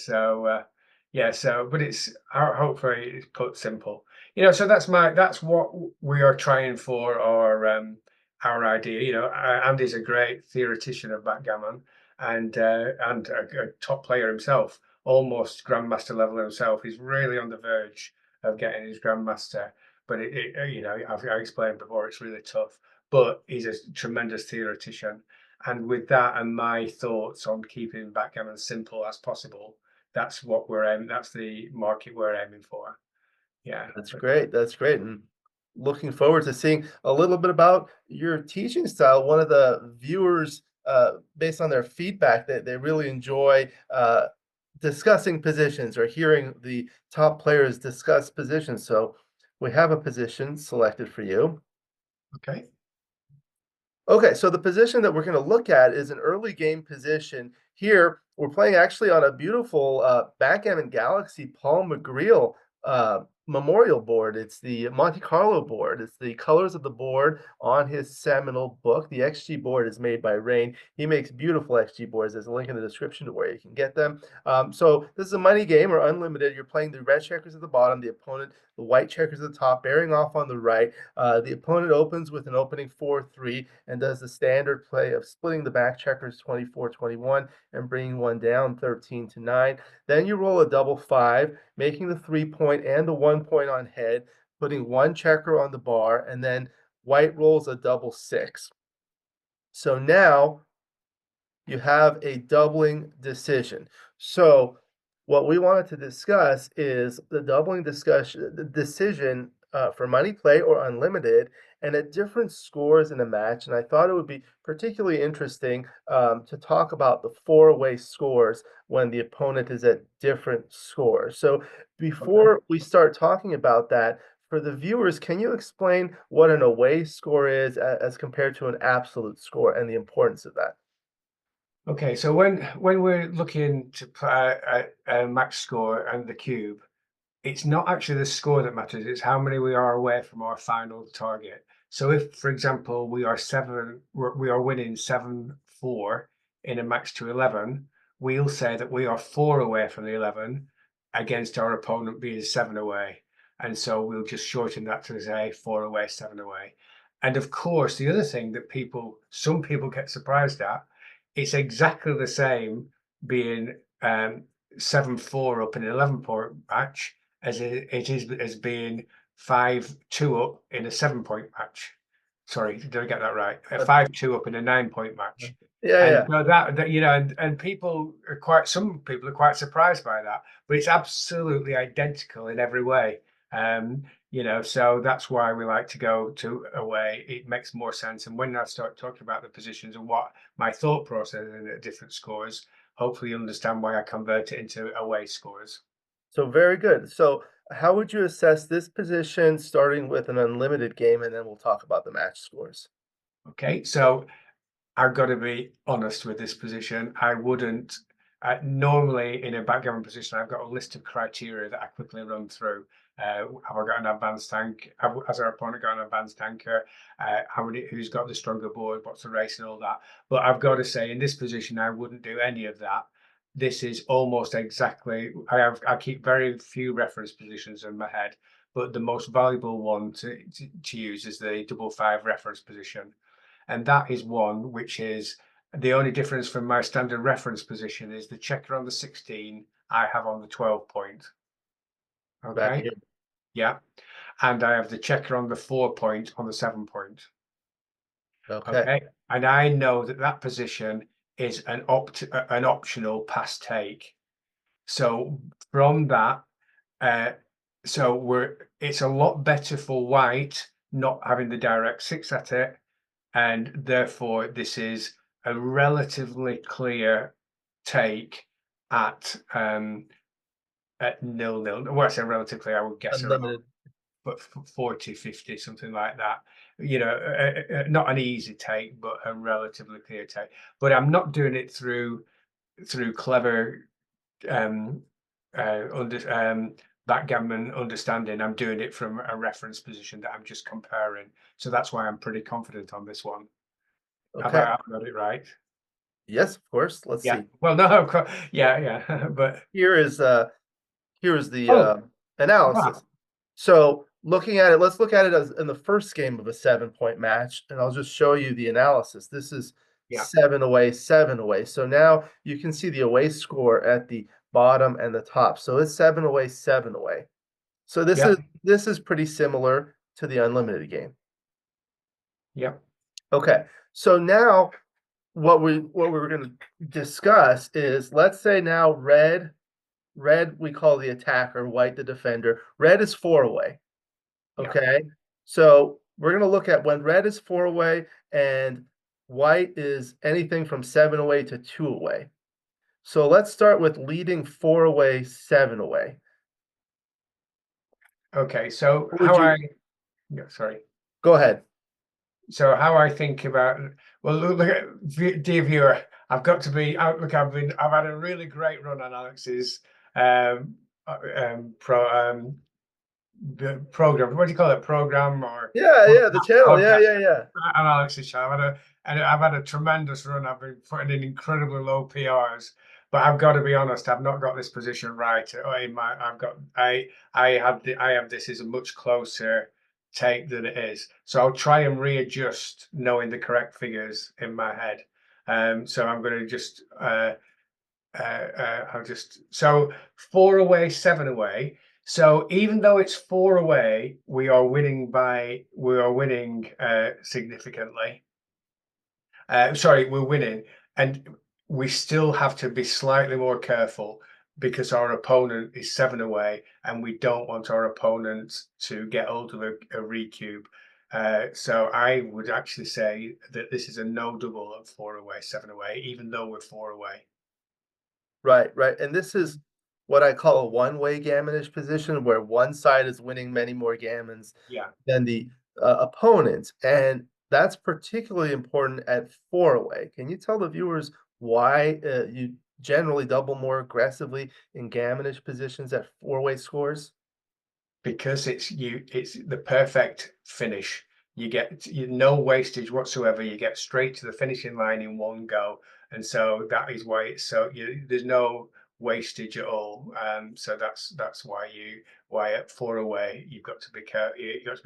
but it's hopefully it's put simple. So that's what we are trying for our idea. Andy's a great theoretician of backgammon, and a top player himself. almost grandmaster level himself. He's really on the verge of getting his grandmaster, but I explained before, it's really tough. But he's a tremendous theoretician, and with that and my thoughts on keeping backgammon simple as possible, that's what we're aiming. That's the market we're aiming for. Yeah, That's but great, that's great, and looking forward to seeing a little bit about your teaching style. One of the viewers, based on their feedback, that they really enjoy, discussing positions or hearing the top players discuss positions, so we have a position selected for you. okay, Okay, so the position that we're going to look at is an early game position. Here, we're playing actually on a beautiful Backgammon Galaxy Paul McGreal memorial board. It's the Monte Carlo board. It's the colors of the board on his seminal book. The XG board is made by Rain. He makes beautiful XG boards. There's a link in the description to where you can get them. So this is a money game or unlimited. You're playing the red checkers at the bottom, the opponent, the white checkers at the top, bearing off on the right. The opponent opens with an opening 4-3 and does the standard play of splitting the back checkers 24-21 and bringing one down 13-9. Then you roll a double 5, making the 3-point and the 1 point on head, putting one checker on the bar, and then white rolls a double 6. So now you have a doubling decision. So what we wanted to discuss is the doubling discussion, the decision for money play or unlimited, and at different scores in a match. And I thought it would be particularly interesting to talk about the four-way scores when the opponent is at different scores. So okay. before we start talking about that, for the viewers, can you explain what an away score is as compared to an absolute score and the importance of that? Okay, so when we're looking to play a max score and the cube, it's not actually the score that matters, it's how many we are away from our final target. So if, for example, we are winning 7-4 in a match to 11, we'll say that we are 4 away from the 11 against our opponent being 7 away. And so we'll just shorten that to say 4 away, 7 away. And of course, the other thing that some people get surprised at, it's exactly the same being 7-4 up in an 11-point match as it is as being 5-2 up in a 7-point match. Sorry, did I get that right? A Uh, 5-2 up in a 9-point match. Yeah, And yeah. so that and people are some people are quite surprised by that, but it's absolutely identical in every way. So that's why we like to go to away. It makes more sense. And when I start talking about the positions and what my thought process is at different scores, hopefully you understand why I convert it into away scores. So very good. So how would you assess this position starting with an unlimited game, and then we'll talk about the match scores? Okay, so I've got to be honest with this position. I wouldn't normally in a backgammon position. I've got a list of criteria that I quickly run through. Have I got an advanced tank? Has our opponent got an advanced tanker? Who's got the stronger board? What's the race and all that? But I've got to say, in this position, I wouldn't do any of that. This is almost exactly. I keep very few reference positions in my head, but the most valuable one to use is the double 5 reference position, and that is one which is the only difference from my standard reference position is the checker on the 16 I have on the 12 point. Back Okay. here. Yeah. And I have the checker on the 4 point on the 7 point. Okay. Okay. And I know that that position is an optional pass take. So from that, uh, it's a lot better for white not having the direct 6 at it, and therefore this is a relatively clear take at 0-0. Well, I say relatively, I would guess around Unlimited. but 40, 50, something like that. Not an easy take, but a relatively clear take. But I'm not doing it through clever um, backgammon understanding. I'm doing it from a reference position that I'm just comparing. So that's why I'm pretty confident on this one. Okay. Have I got it right? Yes, of course. Let's Yeah. see. Well, no, of course. Yeah, yeah. But Here is here is the oh, analysis. wow. So looking at it, let's look at it as in the first game of a 7 point match, and I'll just show you the analysis. This is Yeah. 7 away, 7 away. So now you can see the away score at the bottom, and the top. So it's 7 away, 7 away. So Yep. this is pretty similar to the unlimited game. Yep. Okay. So now what we were going to discuss is, let's say now red we call the attacker, white the defender. Red is 4 away. Yep. Okay. So we're going to look at when red is 4 away and white is anything from 7 away to 2 away. So let's start with leading 4 away, 7 away. Okay. So What would how I you yeah, sorry. go ahead? So how I think about well, look at dear viewer, I've got to be out. Look, I've had a really great run on Alex's um, pro the program. What do you call it? Program or Yeah, yeah, the channel. Yeah, podcast yeah, yeah. on Alex's show. I've had a tremendous run. I've been putting in incredibly low PRs, but I've got to be honest. I've not got this position right. In my, I've got I have this is a much closer take than it is. So I'll try and readjust, knowing the correct figures in my head. So I'm going to just I'll just so 4 away, 7 away. So even though it's 4 away, we are winning significantly. Sorry, we're winning, and we still have to be slightly more careful because our opponent is 7 away, and we don't want our opponent to get hold of a recube. So I would actually say that this is a no double at 4 away, 7 away, even though we're 4 away. Right, right. And this is what I call a one-way gammonish position where one side is winning many more gammons Yeah. than the opponent. And that's particularly important at four-way. Can you tell the viewers why you generally double more aggressively in gammonish positions at four-way scores? Because it's the perfect finish. No wastage whatsoever. You get straight to the finishing line in one go, and so that is why it's so there's no wastage at all. So that's why at 4 away you've got to be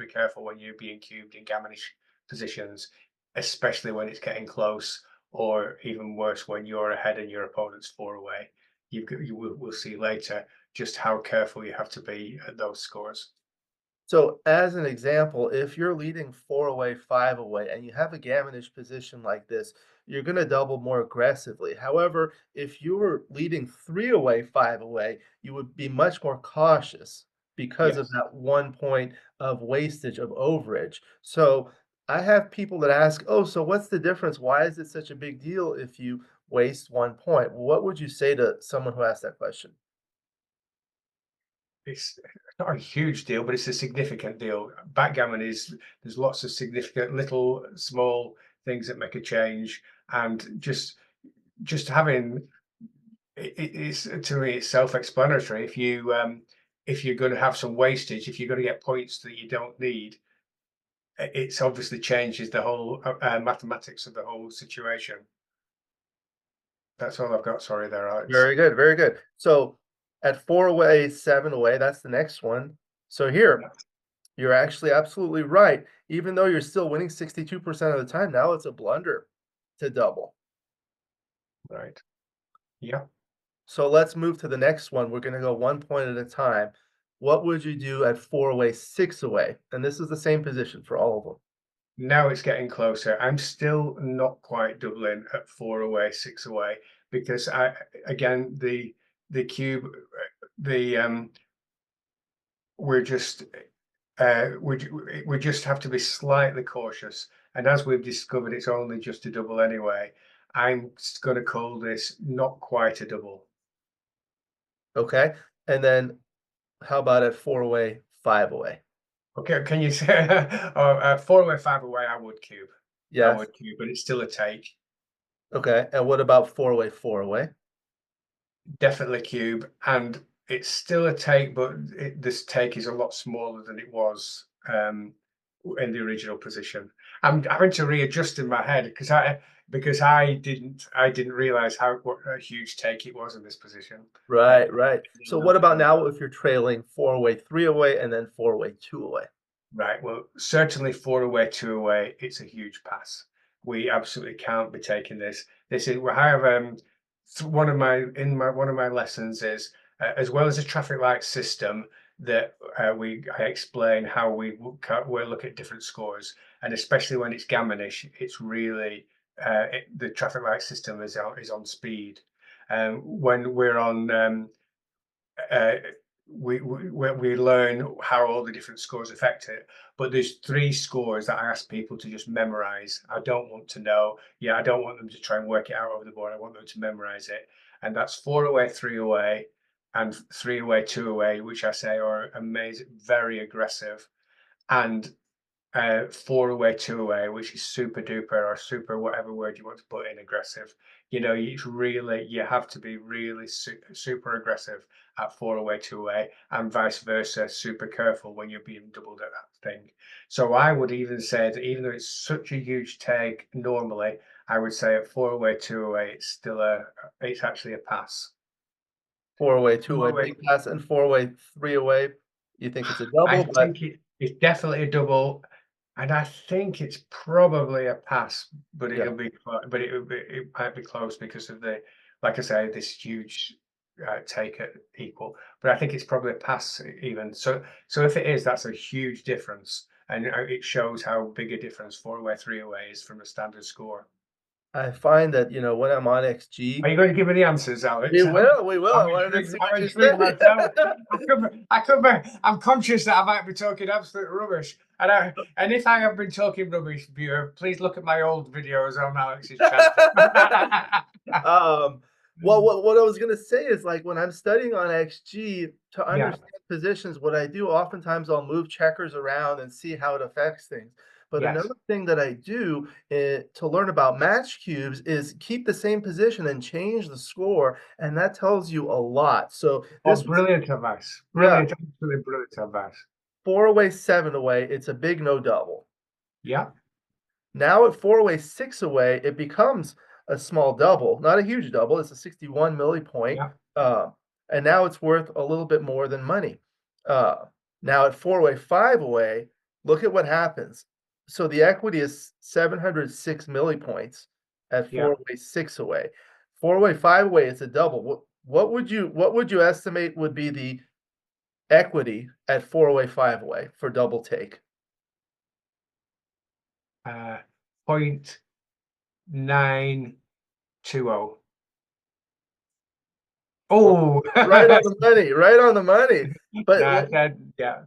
careful when you're being cubed in gammonish positions, especially when it's getting close, or even worse when you're ahead and your opponent's 4 away. We'll see later just how careful you have to be at those scores. So, as an example, if you're leading 4 away, 5 away, and you have a gammonish position like this, you're going to double more aggressively. However, if you were leading 3 away, 5 away, you would be much more cautious because of Yes. that 1 point of wastage of overage. So, I have people that ask, oh, so what's the difference? Why is it such a big deal if you waste 1 point? What would you say to someone who asked that question? It's not a huge deal, but it's a significant deal. Backgammon is there's lots of significant little small things that make a change, and just having it's to me it's self-explanatory. If you're going to have some wastage, if you're going to get points that you don't need, it's obviously changes the whole mathematics of the whole situation. That's all I've got. Sorry, there, Alex. Very good, very good. So at 4 away, 7 away, that's the next one. So here, Yeah, you're actually absolutely right. Even though you're still winning 62% of the time, now it's a blunder to double. right. Yeah. So let's move to the next one. We're going to go 1 point at a time. What would you do at 4 away, 6 away? And this is the same position for all of them. Now it's getting closer. I'm still not quite doubling at 4 away, 6 away, because I again the cube the we're just we just have to be slightly cautious. And as we've discovered, it's only just a double anyway. I'm going to call this not quite a double. Okay. And then how about at 4 away, 5 away? Okay, can you say 4 away, 5 away? I Yes. would cube, but it's still a take. Okay. And what about 4 away, 4 away? Definitely cube, and it's still a take, but this take is a lot smaller than it was in the original position. I'm having to readjust in my head because I didn't realize how what a huge take it was in this position. Uh, Right, right. So now what that I about know. now if you're trailing 4 away, 3 away, and then 4 away, 2 away? Right. Well, certainly 4 away, 2 away. It's a huge pass. We absolutely can't be taking this. This is we have one of my lessons is as well as a traffic light system that I explain how we look at different scores, and especially when it's gammonish, it's really the traffic light system is on speed. When we're on uh, we learn how all the different scores affect it. But there's three scores that I ask people to just memorize. I don't want to know. Yeah, I don't want them to try and work it out over the board. I want them to memorize it. And that's 4 away, 3 away, and 3 away, 2 away, which I say are amazing, very aggressive. And 4 away, 2 away, which is super duper or super whatever word you want to put in aggressive. It's really you have to be really super aggressive at 4 away, 2 away, and vice versa. Super careful when you're being doubled at that thing. So I would even say that even though it's such a huge take normally, I would say at 4 away, 2 away, it's actually a pass. 4 away, Four 2 away, away, big pass, and 4 away, 3 away. You think it's a I double, but think it's definitely a double. And I think it's probably a pass, but yeah. it might be close because of like I say, this huge take at equal. But I think it's probably a pass even. So if it is, that's a huge difference, and it shows how big a difference 4 away, 3 away is from a standard score. I find that, when I'm on Are XG, you going to give me the answers, we Alex? will, we will. I I'm wanted to intrigued. see what I'm you intrigued say. myself. I'm conscious that I might be talking absolute rubbish. And if I have been talking rubbish, viewer, please look at my old videos on Alex's channel. Um, well, what I was gonna say is, like, when I'm studying on XG, to Yeah, understand positions, what I do oftentimes, I'll move checkers around and see how it affects things. But yes. another thing that I do, to learn about match cubes is keep the same position and change the score, and that tells you a lot. So Oh, this was brilliant advice. yeah, Brilliant, absolutely brilliant advice. 4 away, 7 away, it's a big no double. Yeah, Now at 4 away, 6 away, it becomes a small double, not a huge double. It's a 61 millipoint, yeah, uh, and now it's worth a little bit more than money. Uh, Now at 4 away, 5 away, look at what happens. So the equity is 706 millipoints at yeah. 4 away, 6 away. 4 away, 5 away, it's a double. What would you estimate would be the equity at 4 away, 5 away for double take? Uh, 0.920. Oh, Right on the money, right on the money. no, But I said, yeah,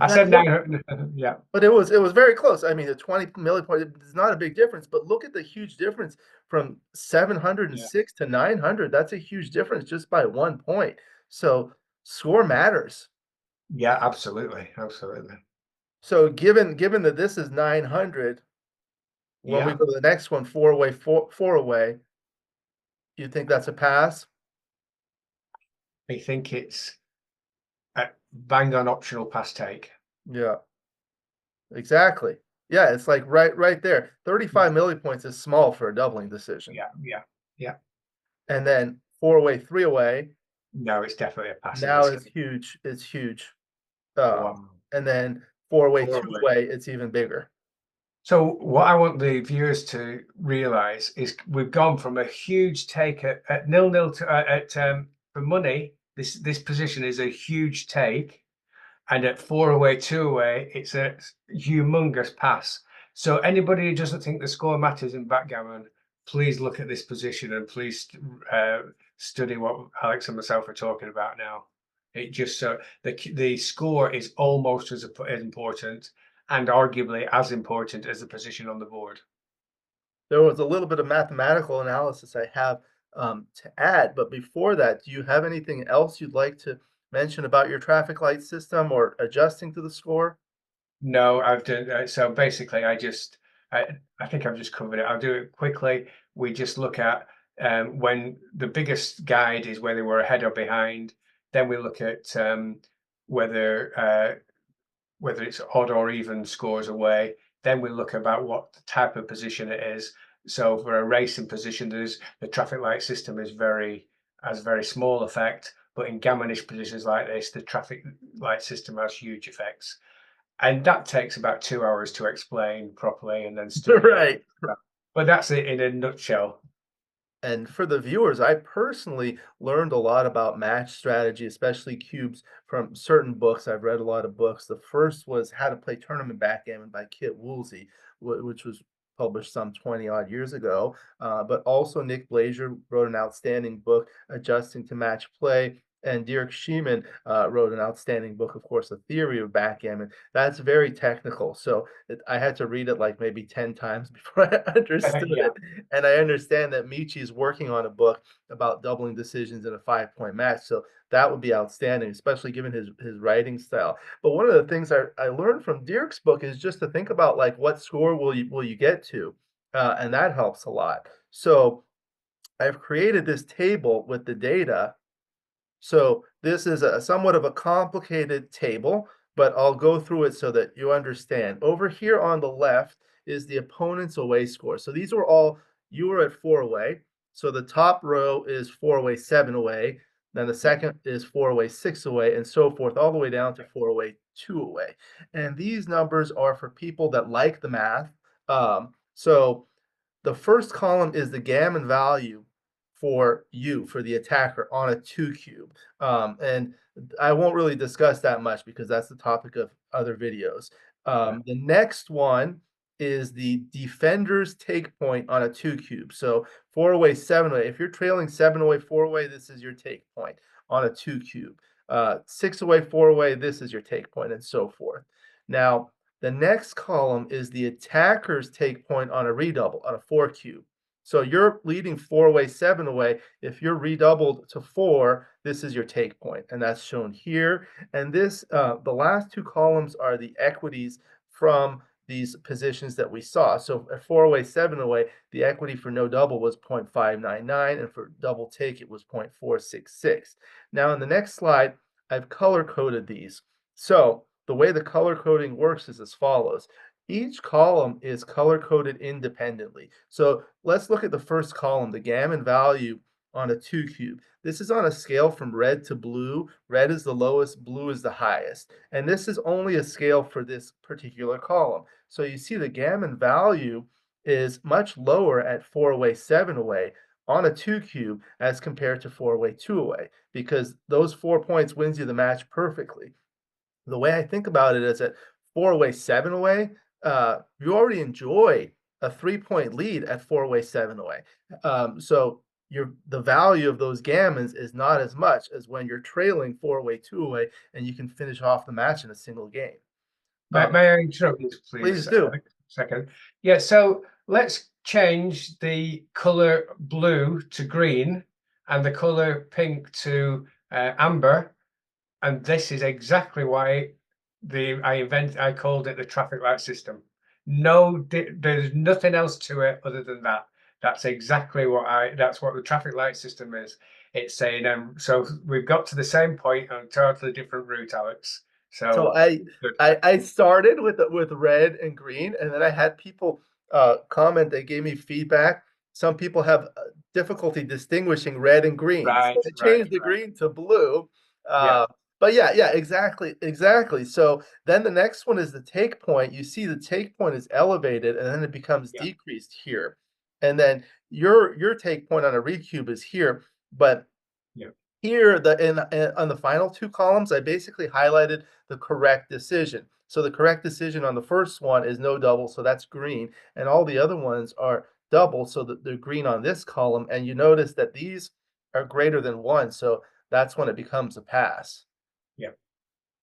I that said look 900. Yeah, but it was very close. I mean, the 20 millipoint is not a big difference, but look at the huge difference from yeah, 706 to 900. That's a huge difference just by 1 point. So, score matters. yeah, absolutely, absolutely. So, given that this is 900, when we Yeah, go to the next one, 4 away, 4 away, you think that's a pass? I think it's a bang on optional pass take. Yeah, exactly. Yeah, it's like right there. Yeah, 35 millipoints is small for a doubling decision. yeah, yeah, yeah. And then 4 away, 3 away, No, it's definitely a pass in now this it's case. huge, it's huge. Um, Wow. and then 4 away, 2 Forward. away, it's even bigger. So what I want the viewers to realize is we've gone from a huge take at nil nil to at for money. This position is a huge take, and at 4 away, 2 away, it's a humongous pass. So anybody who doesn't think the score matters in backgammon, please look at this position and please uh, study what Alex and myself are talking about now. It just so the score is almost as important and arguably as important as the position on the board. There was a little bit of mathematical analysis I have to add, but before that, do you have anything else you'd like to mention about your traffic light system or adjusting to the score? No, I've done so basically I think I've just covered it. I'll do it quickly. We just look at when the biggest guide is whether we're ahead or behind. Then we look at whether whether it's odd or even scores away. Then we look about what type of position it is. So for a racing position, there's the traffic light system has very small effect, but in gammonish positions like this, the traffic light system has huge effects. And that takes about 2 hours to explain properly and then study it. Right. But that's it in a nutshell. And for the viewers, I personally learned a lot about match strategy, especially cubes, from certain books. I've read a lot of books. The first was How to Play Tournament Backgammon by Kit Woolsey, which was published some 20 odd years ago. But also Nick Blazier wrote an outstanding book, Adjusting to Match Play. And Dirk Schiemann wrote an outstanding book, of course, A Theory of Backgammon. That's very technical. So I had to read it like maybe 10 times before I understood Yeah. it. And I understand that Michi is working on a book about doubling decisions in a 5-point match. So that would be outstanding, especially given his writing style. But one of the things I learned from Dirk's book is just to think about like what score will you get to, and that helps a lot. So I've created this table with the data, so this is a somewhat of a complicated table, but I'll go through it so that you understand. Over here on the left is the opponent's away score. So these are all, you were at 4 away. So the top row is 4 away, 7 away. Then the Yeah. second is 4 away, 6 away, and so forth, all the way down to 4 away, 2 away. And these numbers are for people that like the math. So the first column is the gammon value for you, for the attacker on a 2 cube. And I won't really discuss that much because that's the topic of other videos. Yeah. The next one is the defender's take point on a 2 cube. So 4 away, 7 away. If you're trailing 7 away, 4 away, this is your take point on a 2 cube. 6 away, 4 away, this is your take point, and so forth. Now, the next column is the attacker's take point on a redouble, on a 4 cube. So you're leading 4 away, 7 away. If you're redoubled to 4, this is your take point, and that's shown here. And this, the last two columns are the equities from these positions that we saw. So at 4 away, 7 away, the equity for no double was 0.599, and for double take, it was 0.466. Now, in the next slide, I've color coded these. So the way the color coding works is as follows. Each column is color coded independently. So let's look at the first column, the gammon value on a 2 cube. This is on a scale from red to blue. Red is the lowest, blue is the highest. And this is only a scale for this particular column. So you see the gammon value is much lower at 4 away, 7 away on a 2 cube as compared to 4 away, 2 away, because those 4 points wins you the match perfectly. The way I think about it is that 4 away, 7 away, you already enjoy a 3-point lead at 4 away, 7 away. So the value of those gammons is not as much as when you're trailing 4 away, 2 away, and you can finish off the match in a single game. May, Um, may I interrupt you, please please, do. a second? Yeah, so let's change the color blue to green and the color pink to amber. And this is exactly why I called it the traffic light system. No, there's nothing else to it other than that. That's what the traffic light system is. It's saying, so we've got to the same point on a totally different route, Alex. So So good. I started with red and green, and then I had people comment. They gave me feedback. Some people have difficulty distinguishing red and green, so Right, I right, changed the right. green to blue. Yeah, But yeah, exactly, exactly. So then the next one is the take point. You see the take point is elevated, and then it becomes yeah, decreased here, and then your take point on a recube is here, but yeah. here, on the final 2 columns, I basically highlighted the correct decision. So the correct decision on the first one is no double, so that's green, and all the other ones are double, so that they're green on this column, and you notice that these are greater than 1, so that's when it becomes a pass. Yeah.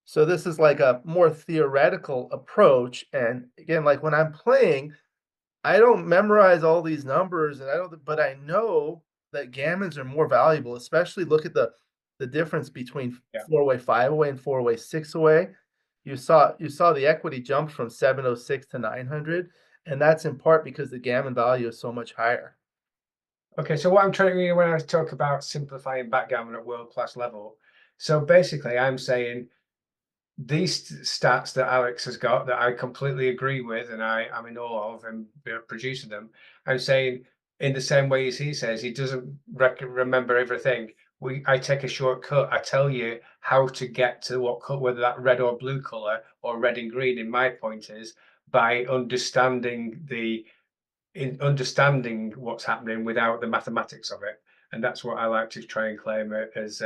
So this is like a more theoretical approach, and again, like when I'm playing, I don't memorize all these numbers, and I don't, but I know that gammons are more valuable, especially look at the difference between Yeah. 4 away, 5 away, and 4 away, 6 away. You saw the equity jump from 706 to 900, and that's in part because the gammon value is so much higher. Okay, so what I'm trying to mean when I talk about simplifying backgammon at world class level, so basically I'm saying these stats that Alex has got that I completely agree with and I'm in awe of him producing them. I'm saying in the same way as he says he doesn't remember everything. I take a shortcut. I tell you how to get to what color, whether that red or blue color or red and green. In my point is by understanding the in understanding what's happening without the mathematics of it. And that's what I like to try and claim as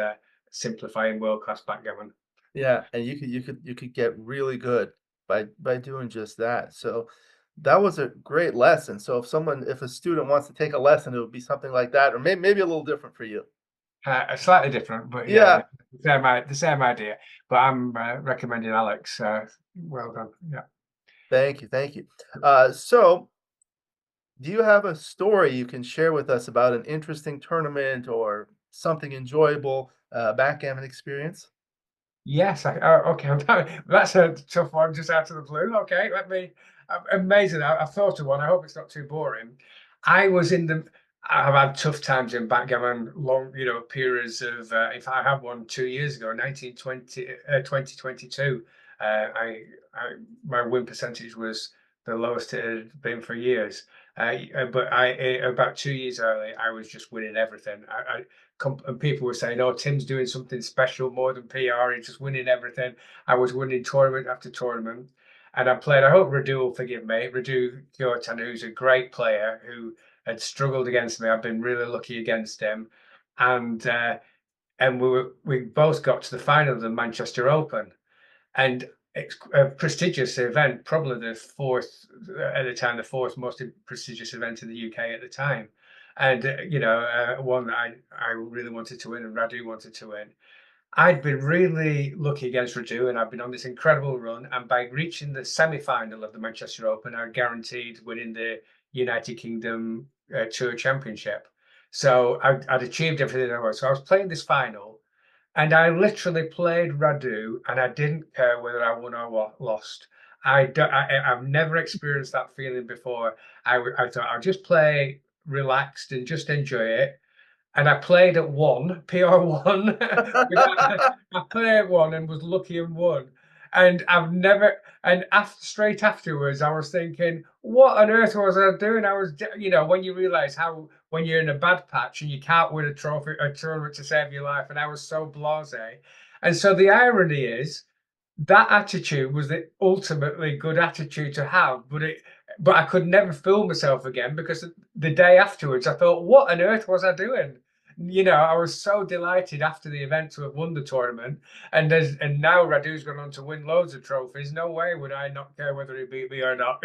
simplifying world class backgammon. Yeah, and you could get really good by doing just that. So that was a great lesson. So if a student wants to take a lesson, it would be something like that, or maybe a little different for you. Slightly different, but yeah, Yeah, the same idea. But I'm recommending Alex. Well done. Yeah. thank you, thank you. So do you have a story you can share with us about an interesting tournament or something enjoyable backgammon experience? Yes. Okay. That's a tough one, just out of the blue. Okay. Let me. Amazing. I've thought of one. I hope it's not too boring. I was in the. I've had tough times in backgammon, long, periods of. If I had one 2 years ago, 2022, my win percentage was the lowest it had been for years. But about 2 years early, I was just winning everything. And people were saying, "Oh, Tim's doing something special more than PR. He's just winning everything." I was winning tournament after tournament, and I played. I hope Radu will forgive me. Radu Kyotan, who's a great player who had struggled against me. I've been really lucky against him, and we both got to the final of the Manchester Open, and it's a prestigious event, probably the fourth at the time, the fourth most prestigious event in the UK at the time, and one that I really wanted to win, and Radu wanted to win. I'd been really lucky against Radu, and I've been on this incredible run. And by reaching the semi-final of the Manchester Open, I guaranteed winning the United Kingdom Tour Championship. So I'd achieved everything I was. So I was playing this final, and I literally played Radu, and I didn't care whether I won or lost. I've never experienced that feeling before. I thought I'll just play relaxed and just enjoy it. And I played at one, PR1. I played at one and was lucky and won. And I've never, and after straight afterwards, I was thinking, what on earth was I doing? When you realize how, when you're in a bad patch and you can't win a trophy, a tournament to save your life, and I was so blasé. And so the irony is, that attitude was the ultimately good attitude to have, but I could never fool myself again, because the day afterwards I thought, what on earth was I doing? I was so delighted after the event to have won the tournament, and now Radu's gone on to win loads of trophies. No way would I not care whether he beat me or not,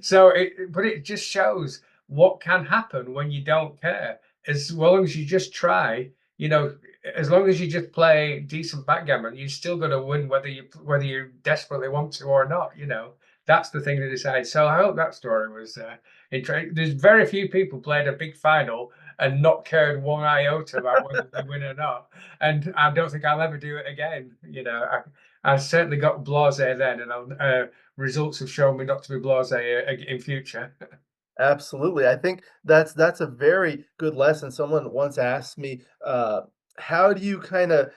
So but it just shows what can happen when you don't care. As long as you just try, as long as you just play decent backgammon, you're still going to win, whether you desperately want to or not. That's the thing that decides. So I hope that story was interesting. There's very few people played a big final and not cared one iota about whether they win or not. And I don't think I'll ever do it again. I certainly got blasé then, and results have shown me not to be blasé in future. Absolutely. I think that's a very good lesson. Someone once asked me, how do you kind of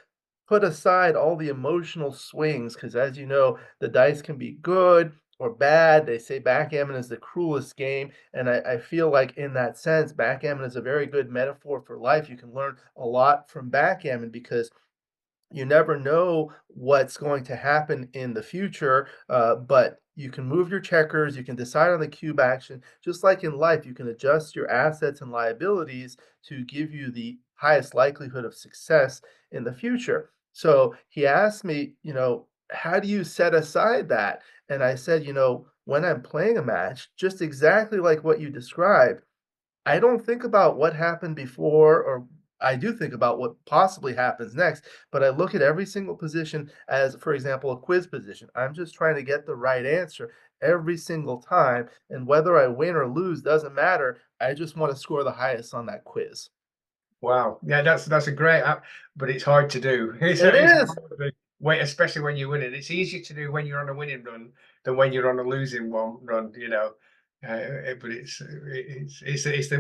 put aside all the emotional swings? Because as you know, the dice can be good or bad. They say backgammon is the cruelest game. And I feel like in that sense, backgammon is a very good metaphor for life. You can learn a lot from backgammon because you never know what's going to happen in the future, but you can move your checkers, you can decide on the cube action. Just like in life, you can adjust your assets and liabilities to give you the highest likelihood of success in the future. So he asked me, how do you set aside that? And I said, when I'm playing a match, just exactly like what you described, I don't think about what happened before, or I do think about what possibly happens next, but I look at every single position as, for example, a quiz position. I'm just trying to get the right answer every single time, and whether I win or lose doesn't matter. I just want to score the highest on that quiz. Wow. Yeah, that's a great app, but it's hard to do. It It's is. hard to wait, especially when you win it. It's easier to do when you're on a winning run than when you're on a losing one run. But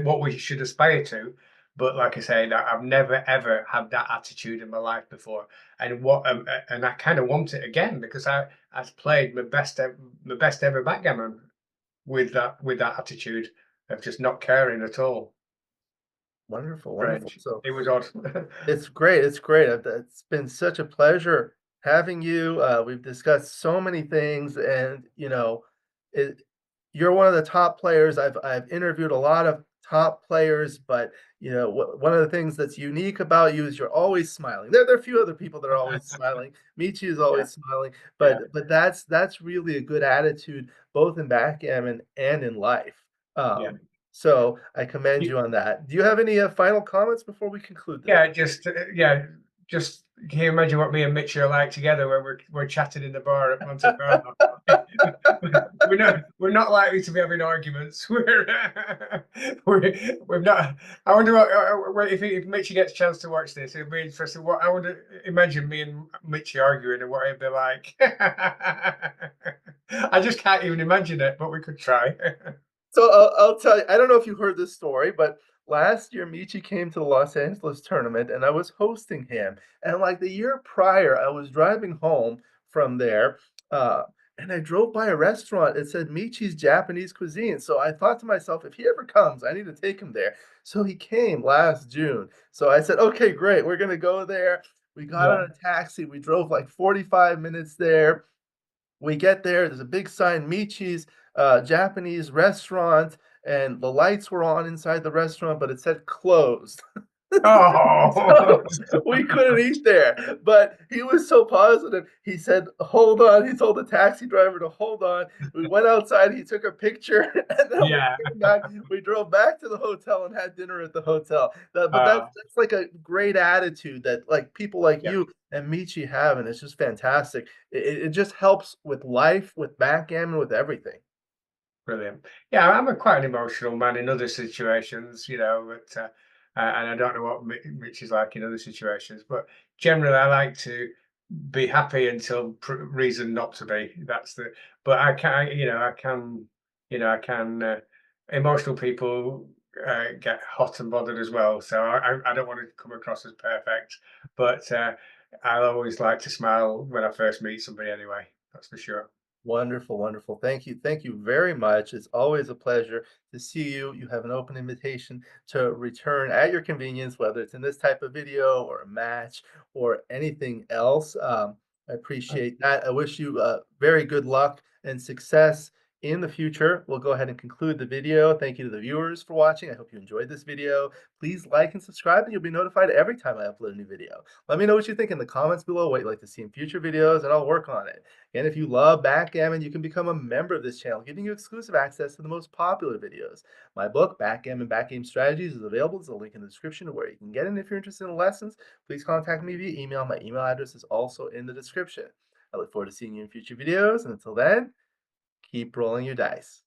what we should aspire to. But like I say, that I've never ever had that attitude in my life before, and I kind of want it again, because I've played my best ever backgammon with that attitude of just not caring at all. Wonderful, wonderful. Strange. So It was odd. it's great. It's great. It's been such a pleasure having you. We've discussed so many things, and it. you're one of the top players. I've interviewed a lot of top players, but one of the things that's unique about you is you're always smiling. There are a few other people that are always smiling. Michi is Yeah, always smiling, yeah, but that's really a good attitude both in backgammon and in life. yeah. So I commend you on that. Do you have any final comments before we conclude today? Just can you imagine what me and Mitch are like together when we're chatting in the bar at Monte Carlo? We're not likely to be having arguments. We've not. I wonder if Mitchy gets a chance to watch this. It'd be interesting. What I would imagine me and Mitchy arguing and what it'd be like. I just can't even imagine it, but we could try. So I'll tell you, I don't know if you heard this story, but last year Michi came to the Los Angeles tournament and I was hosting him. And like the year prior, I was driving home from there, uh, and I drove by a restaurant. It said Michi's Japanese cuisine. So I thought to myself, if he ever comes, I need to take him there. So he came last June. So I said, okay, great, we're gonna go there. We got on Yeah. a taxi. We drove like 45 minutes there. We get there, there's a big sign, Michi's Japanese restaurant, and the lights were on inside the restaurant, but it said closed. Oh, So we couldn't eat there. But he was so positive. He said, hold on. He told the taxi driver to hold on. We went outside, he took a picture, and then we yeah. came back. We drove back to the hotel and had dinner at the hotel. But Uh, that's like a great attitude that like people like yeah. you and Michi have, and it's just fantastic. It just helps with life, with backgammon, with everything. Brilliant. Yeah, I'm a quite an emotional man in other situations, but and I don't know what Mitch is like in other situations, but generally I like to be happy until reason not to be. That's the. But I can. Emotional people get hot and bothered as well, so I don't want to come across as perfect, but I always like to smile when I first meet somebody anyway. That's for sure. Wonderful, wonderful. Thank you. Thank you very much. It's always a pleasure to see you. You have an open invitation to return at your convenience, whether it's in this type of video or a match or anything else. I appreciate that. I wish you very good luck and success in the future. We'll go ahead and conclude the video. Thank you to the viewers for watching. I hope you enjoyed this video. Please like and subscribe, and you'll be notified every time I upload a new video. Let me know what you think in the comments below, what you'd like to see in future videos, and I'll work on it. And if you love backgammon, you can become a member of this channel, giving you exclusive access to the most popular videos. My book, Backgammon Backgame Strategies, is available. There's a link in the description where you can get it. If you're interested in lessons, please contact me via email. My email address is also in the description. I look forward to seeing you in future videos, and until then, keep rolling your dice.